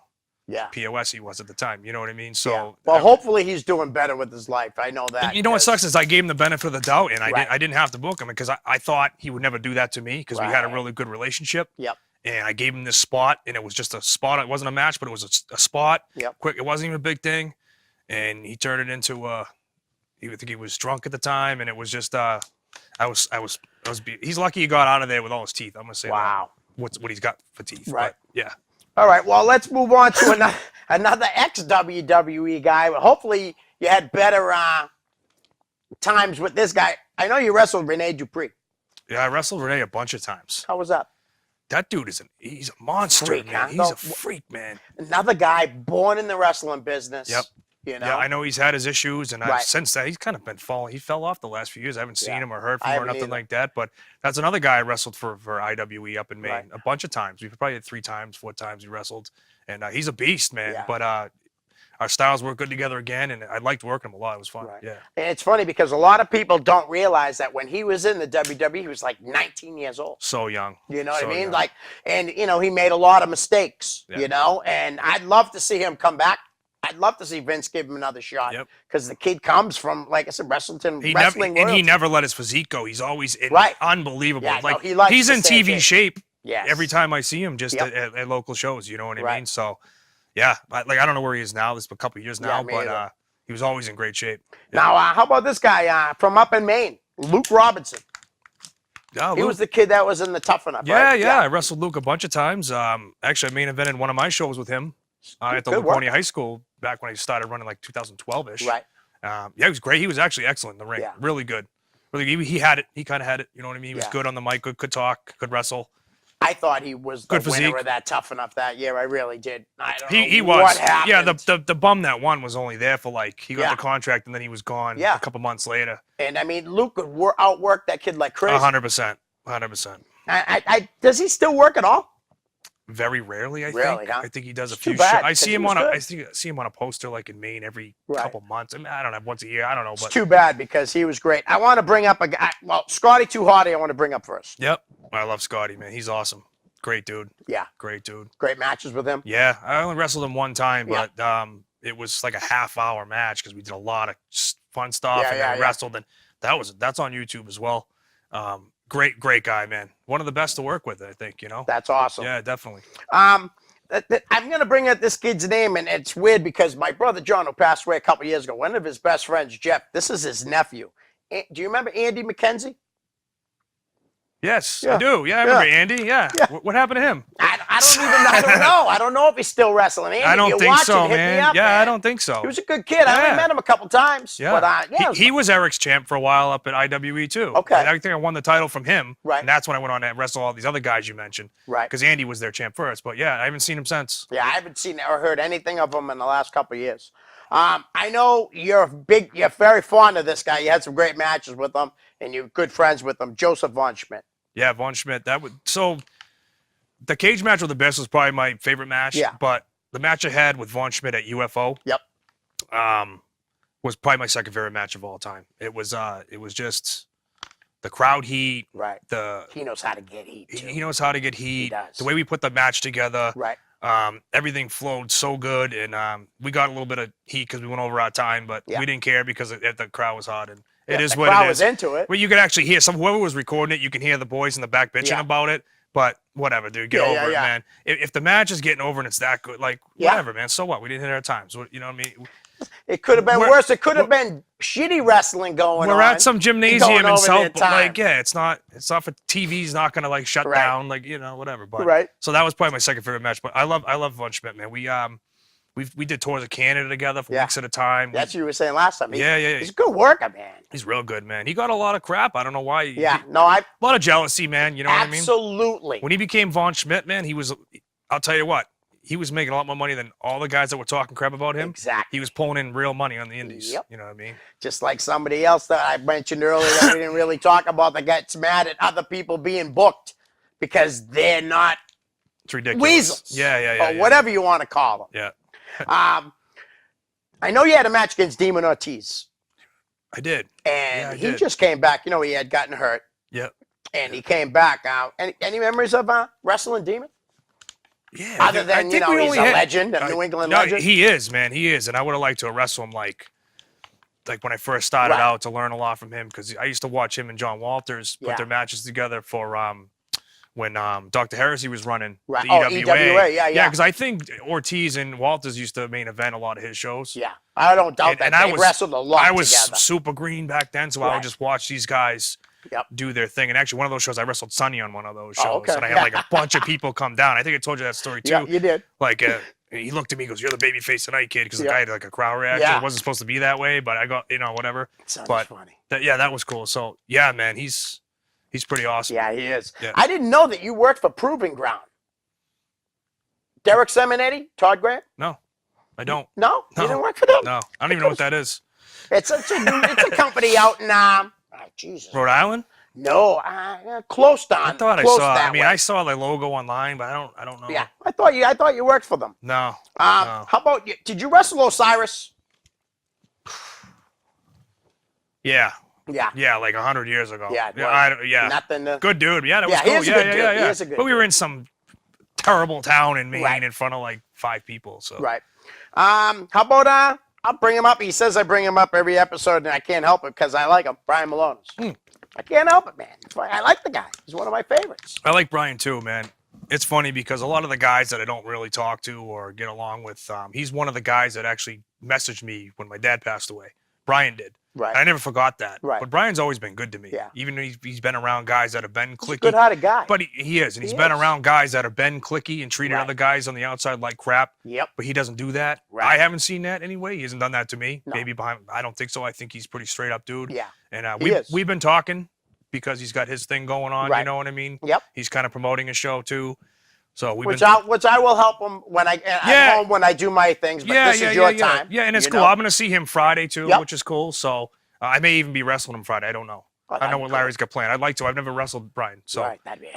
Yeah. POS he was at the time. You know what I mean? Yeah. So Well, hopefully he's doing better with his life. I know that. you know what 'cause- sucks is I gave him the benefit of the doubt, and Right. I didn't have to book him because I thought he would never do that to me because we had a Right. really good relationship. Yep. And I gave him this spot, and it was just a spot. It wasn't a match, but it was a spot. Yep. Quick. It wasn't even a big thing, and he turned it into I think he was drunk at the time, and it was just he's lucky he got out of there with all his teeth. I'm gonna say Wow. that. What he's got for teeth. Right. But, yeah. All right. Well, let's move on to another ex-WWE guy. Hopefully, you had better times with this guy. I know you wrestled Rene Dupree. Yeah. I wrestled Renee a bunch of times. How was that? That dude he's a monster, Freak, man. huh? He's No, a freak, man. Another guy born in the wrestling business. Yep. You know. Yeah, I know he's had his issues, and Right. since that, he's kind of been falling. He fell off the last few years. I haven't seen Yeah. him or heard I from him or haven't nothing either. like that. But that's another guy I wrestled for IWE up in Maine Right. a bunch of times. We've probably had 3 times, 4 times he wrestled, and he's a beast, man. Yeah. But our styles work good together again, and I liked working him a lot. It was fun. Right. Yeah. And it's funny because a lot of people don't realize that when he was in the WWE, he was like 19 years old. So young. You know what So I mean? young. Like, and he made a lot of mistakes. Yeah. You know, and I'd love to see him come back. I'd love to see Vince give him another shot. Yep. Because the kid comes from, like I said, wrestling He wrestling never royalty. let his physique go. He's always Right. unbelievable. Yeah, no, like he likes he's to in stay TV fit. shape Yes. every time I see him, just Yep. at local shows. You know what I Right. mean? So, yeah, I don't know where he is now. This is a couple years Yeah, now, me but either. he was always in great shape. Now, how about this guy from up in Maine, Luke Robinson? Yeah, He Luke- was the kid that was in the Tough Enough, yeah, right? yeah. I wrestled Luke a bunch of times. Actually, I main evented one of my shows with him at the Good work. Laconia High School back when I started running, like 2012-ish. Right. Yeah, he was great. He was actually excellent in the ring. Yeah. Really good. Really, he had it. He kind of had it. You know what I mean? He was Yeah. good on the mic. Good, could talk. Could wrestle. I thought he was the Good winner physique. of that Tough Enough that year. I really did. I don't He know was. what happened. Yeah, the bum that won was only there for like he got Yeah. the contract and then he was gone. Yeah. A couple months later. And I mean, Luke could outwork that kid like crazy. 100%. 100%. Does he still work at all? Very rarely, I Really, think. huh? I think he does a It's too few. bad, I 'cause see he him was on good. I see him on a poster like in Maine every Right. couple months. I mean, I don't know, once a year. I don't know, It's but too bad because he was great. I want to bring up a guy. Well, Scotty Too Hardy, I want to bring up first. yep. I love Scotty, man. He's awesome. Great dude. Yeah, Great dude. great matches with him. Yeah, I only wrestled him one time, Yeah. but it was like a half-hour match because we did a lot of fun stuff Yeah, and yeah, then yeah. wrestled, and that's on YouTube as well. Great guy, man. One of the best to work with, I think. You know. That's awesome. Yeah, definitely. I'm going to bring up this kid's name, and it's weird because my brother John, who passed away a couple years ago, one of his best friends, Jeff, this is his nephew. Do you remember Andy McKenzie? Yes, Yeah. I do. Yeah, I remember Andy. Yeah. Yeah. What happened to him? I don't know. I don't know if he's still wrestling. Andy, I if don't you think watch so, it, hit me man. up, Yeah, man. I don't think so. He was a good kid. I only Yeah. met him a couple times. Yeah. But yeah, he was Eric's champ for a while up at IWE too. Okay. And I think I won the title from him. Right. And that's when I went on to wrestle all these other guys you mentioned. Right. Because Andy was their champ first. But yeah, I haven't seen him since. Yeah, I haven't seen or heard anything of him in the last couple of years. I know you're very fond of this guy. You had some great matches with him, and you're good friends with him, Joseph Von Schmidt. Yeah, Von Schmidt. So the cage match with the best was probably my favorite match. Yeah. But the match I had with Von Schmidt at UFO. Yep. Was probably my second favorite match of all time. It was just the crowd heat. Right. He knows how to get heat. Too. He knows how to get heat. He does. The way we put the match together. Right. Everything flowed so good, and we got a little bit of heat because we went over our time, but we didn't care because the crowd was hot, and it is what it is. The crowd was into it. Well, you could actually hear whoever was recording it. You can hear the boys in the back bitching about it. But whatever, dude, get over it, man. If the match is getting over and it's that good, like whatever, man. So what? We didn't hit our times. You know what I mean? It could have been worse. It could have been shitty wrestling going on. We're at some gymnasium in South, time. like it's not for TV's not gonna like shut down, like whatever. But so that was probably my second favorite match. But I love Von Schmidt, man. We did tours of Canada together for weeks at a time. That's what you were saying last time. Yeah. He's a good worker, man. He's real good, man. He got a lot of crap. I don't know why. A lot of jealousy, man. You know what I mean? Absolutely. When he became Von Schmidt, man, I'll tell you what. He was making a lot more money than all the guys that were talking crap about him. Exactly. He was pulling in real money on the indies. Yep. You know what I mean? Just like somebody else that I mentioned earlier that we didn't really talk about that gets mad at other people being booked because they're not It's ridiculous. weasels. Yeah. Or whatever you want to call them. Yeah. I know you had a match against Demon Ortiz. I did. And he just came back. He had gotten hurt. Yep. And he came back. Any memories of wrestling Demon? Yeah. Other than, he's a legend, a New England legend. He is, man. He is. And I would have liked to wrestle him like when I first started out to learn a lot from him because I used to watch him and John Walters put their matches together for when Dr. Heresy was running the EWA. Yeah, because I think Ortiz and Walters used to main event a lot of his shows. Yeah, I don't doubt that. They wrestled a lot I was together. super green back then, so I would just watch these guys do their thing. And actually, one of those shows, I wrestled Sonny on one of those shows. And I had like a bunch of people come down. I think I told you that story too. Yeah, you did. Like, he looked at me and goes, "You're the baby face tonight, kid," because the guy had like a crowd reaction. It wasn't supposed to be that way, but I got, whatever. Sonny's funny. That was cool. So, yeah, man, he's pretty awesome. Yeah, he is. Yeah. I didn't know that you worked for Proving Ground. Derek Seminetti, Todd Grant? No, I don't. No? You didn't work for them? No, I don't even know what that is. It's a company out in Jesus. Rhode Island? No, close down. I thought I saw. I mean, I saw the logo online, but I don't know. Yeah, I thought you worked for them. No. How about you? Did you wrestle Osiris? Yeah. Yeah. Yeah, like 100 years ago. Yeah. Nothing. Good dude. Yeah, that was cool. He is a good dude. He is a good But we were in some terrible town in Maine in front of like 5 people. So. Right. How about I'll bring him up. He says I bring him up every episode, and I can't help it because I like him. Brian Malonis. I can't help it, man. I like the guy. He's one of my favorites. I like Brian too, man. It's funny because a lot of the guys that I don't really talk to or get along with, he's one of the guys that actually messaged me when my dad passed away. Brian did. Right. And I never forgot that. Right. But Brian's always been good to me. Yeah. Even though he's been around guys that have been cliquey. He's a good-hearted guy. But he is. And he's been around guys that have been cliquey and treated other guys on the outside like crap. Yep. But he doesn't do that. Right. I haven't seen that anyway. He hasn't done that to me. No. Maybe behind. I don't think so. I think he's pretty straight up dude. Yeah. And he is. we've been talking because he's got his thing going on. Right. You know what I mean? Yep. He's kind of promoting a show too. So which I will help him when at home when I do my things. But this is your time. Yeah, and it's cool. I'm going to see him Friday too, which is cool. So I may even be wrestling him Friday. I don't know. I know what Larry's got planned. I'd like to. I've never wrestled Brian, so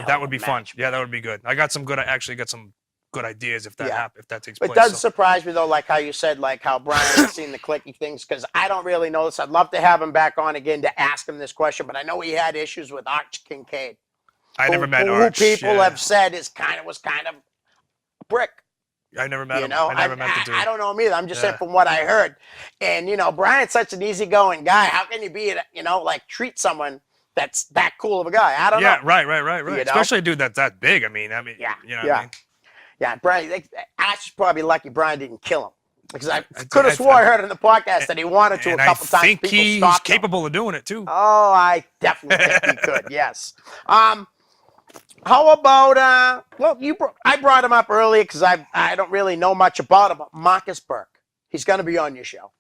that would be fun. Yeah, that would be good. I got some good. I actually got some good ideas if that if that takes place. It does surprise me though, like how you said, like how Brian has seen the clicky things, because I don't really know this. I'd love to have him back on again to ask him this question, but I know he had issues with Arch Kincaid. I never met Arch. Who people have said was kind of a brick. I never met him. I never met the dude. I don't know him either. I'm just saying from what I heard. And, Brian's such an easygoing guy. How can you be, like treat someone that's that cool of a guy? I don't know. Yeah, right. Especially a dude that's that big. I mean, yeah. you know what I mean? Yeah, Brian, Ash is probably lucky Brian didn't kill him. Because I could have swore I heard in the podcast that he wanted to a couple times. I think People he's stopped him. capable of doing it too. Oh, I definitely think he could. Yes. How about well, I brought him up earlier because I don't really know much about him. But Marcus Burke, he's going to be on your show.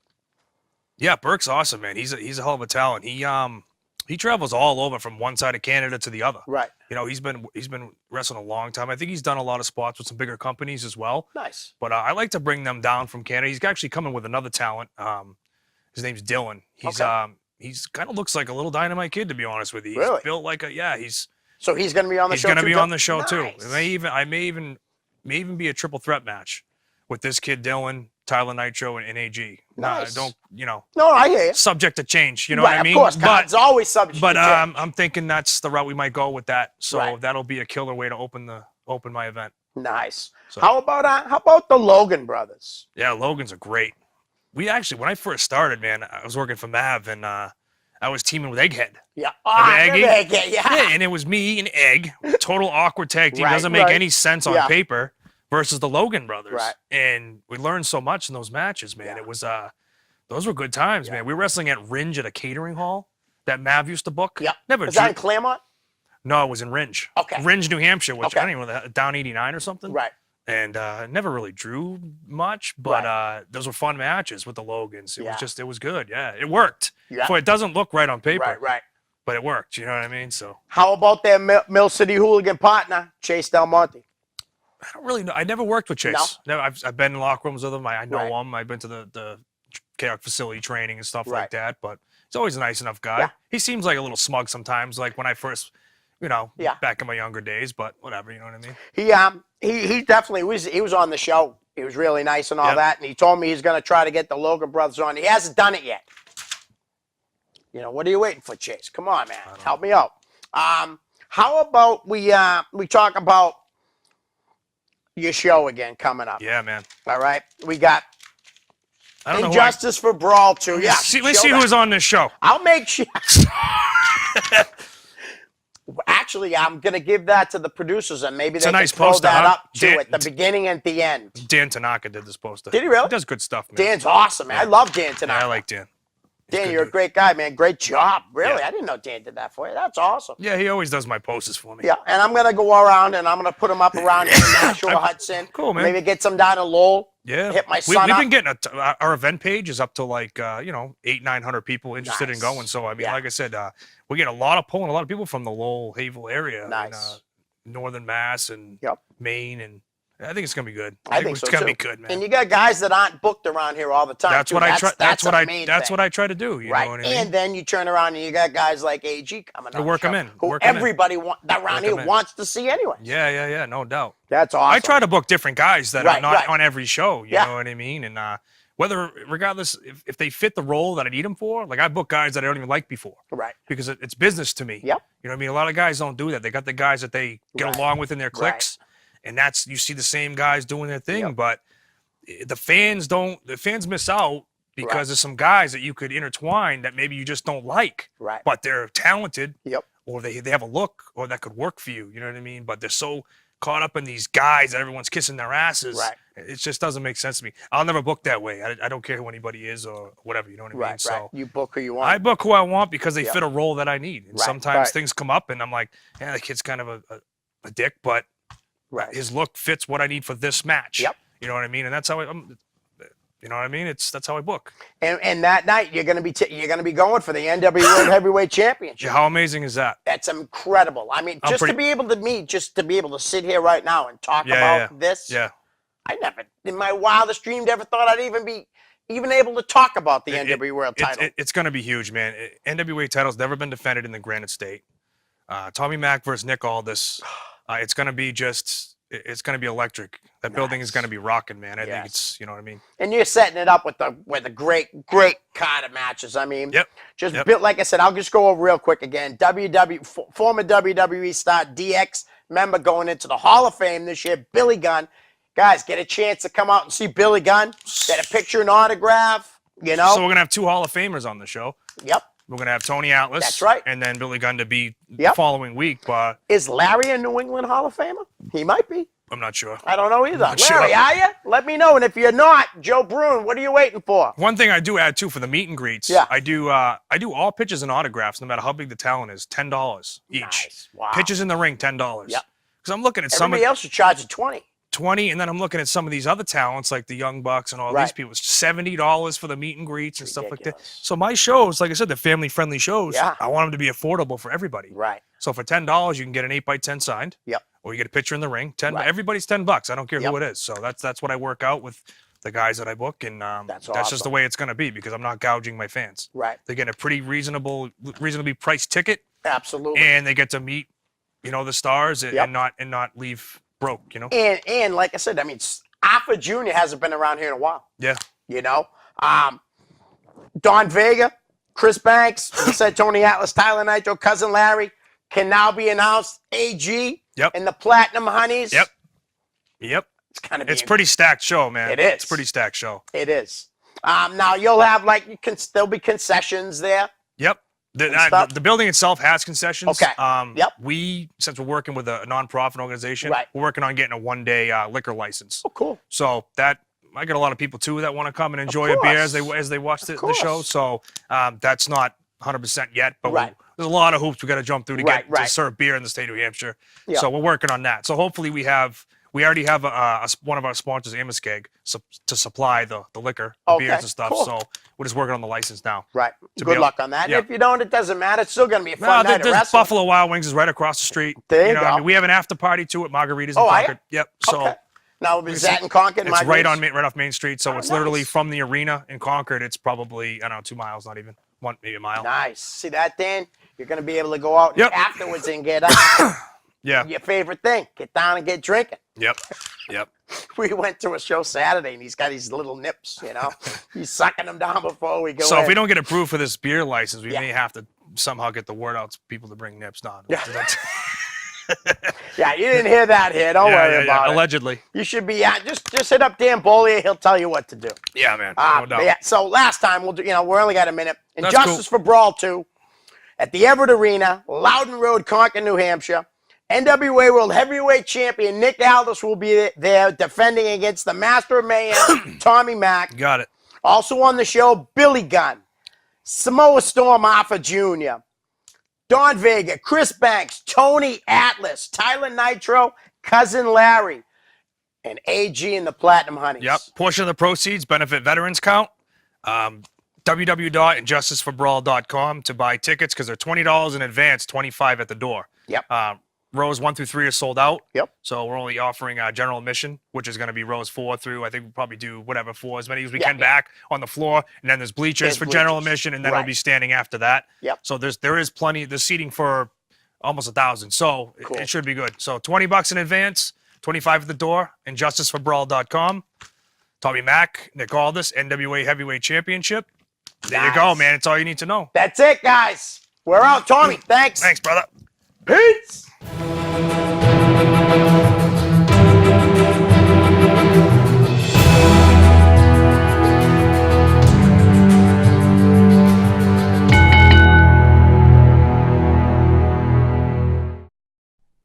Yeah, Burke's awesome, man. He's a hell of a talent. He travels all over from one side of Canada to the other. Right. You know, he's been wrestling a long time. I think he's done a lot of spots with some bigger companies as well. Nice. But I like to bring them down from Canada. He's actually coming with another talent. His name's Dylan. He's kind of looks like a little dynamite kid, to be honest with you. He's really? built like So he's going to be on the show. He's going to be on the show nice. too. I may even be a triple threat match with this kid Dylan, Tyler Nitro, and AG. Nice. Don't No, I hear you. subject to change. You know right, what I mean? Of course, but it's always subject. But to change. I'm thinking that's the route we might go with that. So right. that'll be a killer way to open my event. Nice. So, how about the Logan brothers? Yeah, Logan's are great. We actually, when I first started, man, I was working for Mav, and I was teaming with Egghead. Yeah. Egghead, yeah. And it was me and Egg, total awkward tag team. Right, Doesn't make any sense on paper. Versus the Logan brothers. Right. And we learned so much in those matches, man. It was those were good times, man. We were wrestling at Ringe at a catering hall that Mav used to book. Yeah. Never was that in Claremont? No, it was in Ringe. Okay. Ringe, New Hampshire, which I don't even know, down 89 or something. Right. And never really drew much, but those were fun matches with the Logans. It was good. Yeah, it worked. Yeah. So it doesn't look right on paper. Right. But it worked. You know what I mean? So. How about their Mill City hooligan partner, Chase Del Monte? I don't really know. I never worked with Chase. No? I've been in locker rooms with him. I know right. him. I've been to the KR facility training and stuff right. like that. But he's always a nice enough guy. Yeah. He seems like a little smug sometimes, like when I first, back in my younger days. But whatever, you know what I mean? He definitely was. He was on the show. He was really nice and all that. And he told me he's going to try to get the Logan brothers on. He hasn't done it yet. You know, what are you waiting for, Chase? Come on, man. Help me out. How about we talk about your show again coming up? Yeah, man. All right. We got I don't Injustice for Brawl 2. Yeah. Let's see who's on this show. I'll make sure. Actually, I'm going to give that to the producers, and maybe they can throw that up, too, at the beginning and the end. Dan Tanaka did this poster. Did he really? He does good stuff, man. Dan's awesome, man. I love Dan Tanaka. Yeah, I like Dan. Dan, you're a great guy, man. Great job. Really, I didn't know Dan did that for you. That's awesome. Yeah, he always does my posters for me. Yeah, and I'm going to go around, and I'm going to put them up around here in Nashua, Hudson. Cool, man. Maybe get some down in Lowell. Yeah. Hit my son We've up. been getting our event page is up to like 800-900 people interested in going. So I mean, like I said, we get pulling a lot of people from the Lowell Havel area, nice, northern Mass and Maine, and I think it's gonna be good. I think it's gonna be good, man. And you got guys that aren't booked around here all the time. That's what I try. That's what I try to do. You right. know what I mean? And then you turn around and you got guys like AG coming to work them in. Who everybody around here wants to see anyway. Yeah, no doubt. That's awesome. I try to book different guys that are not on every show. You know what I mean? And regardless if they fit the role that I need them for, like I book guys that I don't even like before. Right. Because it's business to me. Yep. You know what I mean? A lot of guys don't do that. They got the guys that they get along with in their cliques. Right. And you see the same guys doing their thing, but the fans miss out because there's some guys that you could intertwine that maybe you just don't like. Right. But they're talented. Yep. Or they have a look or that could work for you. You know what I mean? But they're so caught up in these guys that everyone's kissing their asses. Right. It just doesn't make sense to me. I'll never book that way. I don't care who anybody is or whatever. You know what I mean? Right. So you book who you want. I book who I want because they fit a role that I need. And sometimes things come up and I'm like, yeah, the kid's kind of a dick, but his look fits what I need for this match. Yep. You know what I mean? And that's how you know what I mean? That's how I book. And that night you're gonna be going for the NW World Heavyweight Championship. Yeah, how amazing is that? That's incredible. I mean, to be able to sit here right now and talk about this. Yeah. I never, in my wildest dreams, ever thought I'd even be able to talk about the NW World title. It's going to be huge, man. NWA title's never been defended in the Granite State. Tommy Mack versus Nick Aldis. It's going to be it's going to be electric. That building is going to be rocking, man. I think it's, you know what I mean? And you're setting it up with the great card of matches. I mean, built, like I said, I'll just go over real quick again. Former WWE star DX member going into the Hall of Fame this year, Billy Gunn. Guys, get a chance to come out and see Billy Gunn. Get a picture and autograph, you know? So we're going to have 2 Hall of Famers on the show. Yep. We're going to have Tony Atlas. That's right. And then Billy Gunn to be the following week. But is Larry a New England Hall of Famer? He might be. I'm not sure. I don't know either. Not Larry, sure. are you? Let me know. And if you're not, Joe Bruin, what are you waiting for? One thing I do add too for the meet and greets, Yeah. I do all pitches and autographs, no matter how big the talent is, $10 each. Nice. Wow. Pitches in the ring, $10. Yep. Because I'm looking at some Everybody else is charging 20. 20, and then I'm looking at some of these other talents like the Young Bucks and all Right. these people. It's $70 for the meet and greets and stuff like that. Ridiculous. So my shows, like I said, they're family-friendly shows. Yeah. I want them to be affordable for everybody. Right. So for $10, you can get an 8x10 signed. Yep. Or you get a picture in the ring. Right. Everybody's $10. I don't care Yep. who it is. So that's what I work out with the guys that I book, and That's just the awesome. way it's going to be because I'm not gouging my fans. Right. They get a pretty reasonably priced ticket, Absolutely. and they get to meet, the stars and, Yep. and not leave broke. And like I said, I mean, Alpha Jr. hasn't been around here in a while. Yeah. Don Vega, Chris Banks, you said Tony Atlas, Tyler Nitro, Cousin Larry can now be announced. AG Yep. and the Platinum Honeys. Yep. It's kind of It's pretty stacked show, man. It is. It's pretty stacked show. It is. Now you'll have there'll be concessions there. Yep. stuff? The building itself has concessions. Okay. Yep. Since we're working with a nonprofit organization, Right. we're working on getting a 1-day liquor license. Oh, cool. So that I get a lot of people too that want to come and enjoy a beer as they watch the show. course. So that's not 100% yet, but Right. there's a lot of hoops we got to jump through to Right, get to right. serve beer in the state of New Hampshire. Yeah. So we're working on that. So hopefully we already have one of our sponsors, Amiskeg, to supply the liquor, the Okay, beers and stuff. cool. So we're just working on the license now. Right. To be Good able- luck on that. yeah. If you don't, it doesn't matter. It's still going to be a No, fun night of there's wrestling. Buffalo Wild Wings is right across the street. There you know, go. we have an after party too at Margaritas in Oh, are ya? Concord. Yep. So Okay. Now, is that in Concord? it's right Margaritas? off Main Street. So Oh, it's literally nice. from the arena in Concord. It's probably, I don't know, 2 miles, not even one, maybe a mile. Nice. See that, Dan? You're going to be able to go out Yep. afterwards and get Yeah. your favorite thing. Get down and get drinking. Yep. Yep. We went to a show Saturday, and he's got these little nips, He's sucking them down before we go So in. if we don't get approved for this beer license, we Yeah. may have to somehow get the word out to people to bring nips. No, Yeah. that's- Yeah, you didn't hear that here. Don't worry about it. Allegedly. You should be just hit up Dan Bollier. He'll tell you what to do. Yeah, man. No doubt. Yeah, so last time we'll do. We're only got a minute. And That's Justice for Brawl 2 at the Everett Arena, Loudon Road, Concord, New Hampshire. NWA World Heavyweight Champion Nick Aldis will be there defending against the Master of Mayhem, Tommy Mack. Got it. Also on the show, Billy Gunn, Samoa Storm Alpha Jr., Don Vega, Chris Banks, Tony Atlas, Tyler Nitro, Cousin Larry, and AG and the Platinum Honeys. Yep. Portion of the proceeds benefit veterans count. www.injusticeforbrawl.com to buy tickets because they're $20 in advance, $25 at the door. Yep. Rows 1 through 3 are sold out. Yep. So we're only offering general admission, which is going to be rows 4 through. I think we'll probably do 4 as many as we can yeah. back on the floor, and then there's bleachers There's for general bleachers. admission, and then Right. we'll be standing after that. Yep. So there is plenty. There's seating for almost 1,000. So Cool. it should be good. So $20 in advance, $25 at the door. InjusticeForBrawl.com. Tommy Mack, Nick Aldis, NWA Heavyweight Championship. There you go, Nice. man. It's all you need to know. That's it, guys. We're out. Tommy, thanks. Thanks, brother. Peace.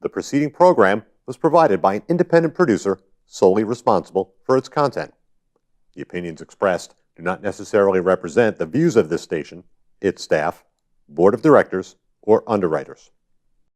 The preceding program was provided by an independent producer solely responsible for its content. The opinions expressed do not necessarily represent the views of this station, its staff, board of directors, or underwriters.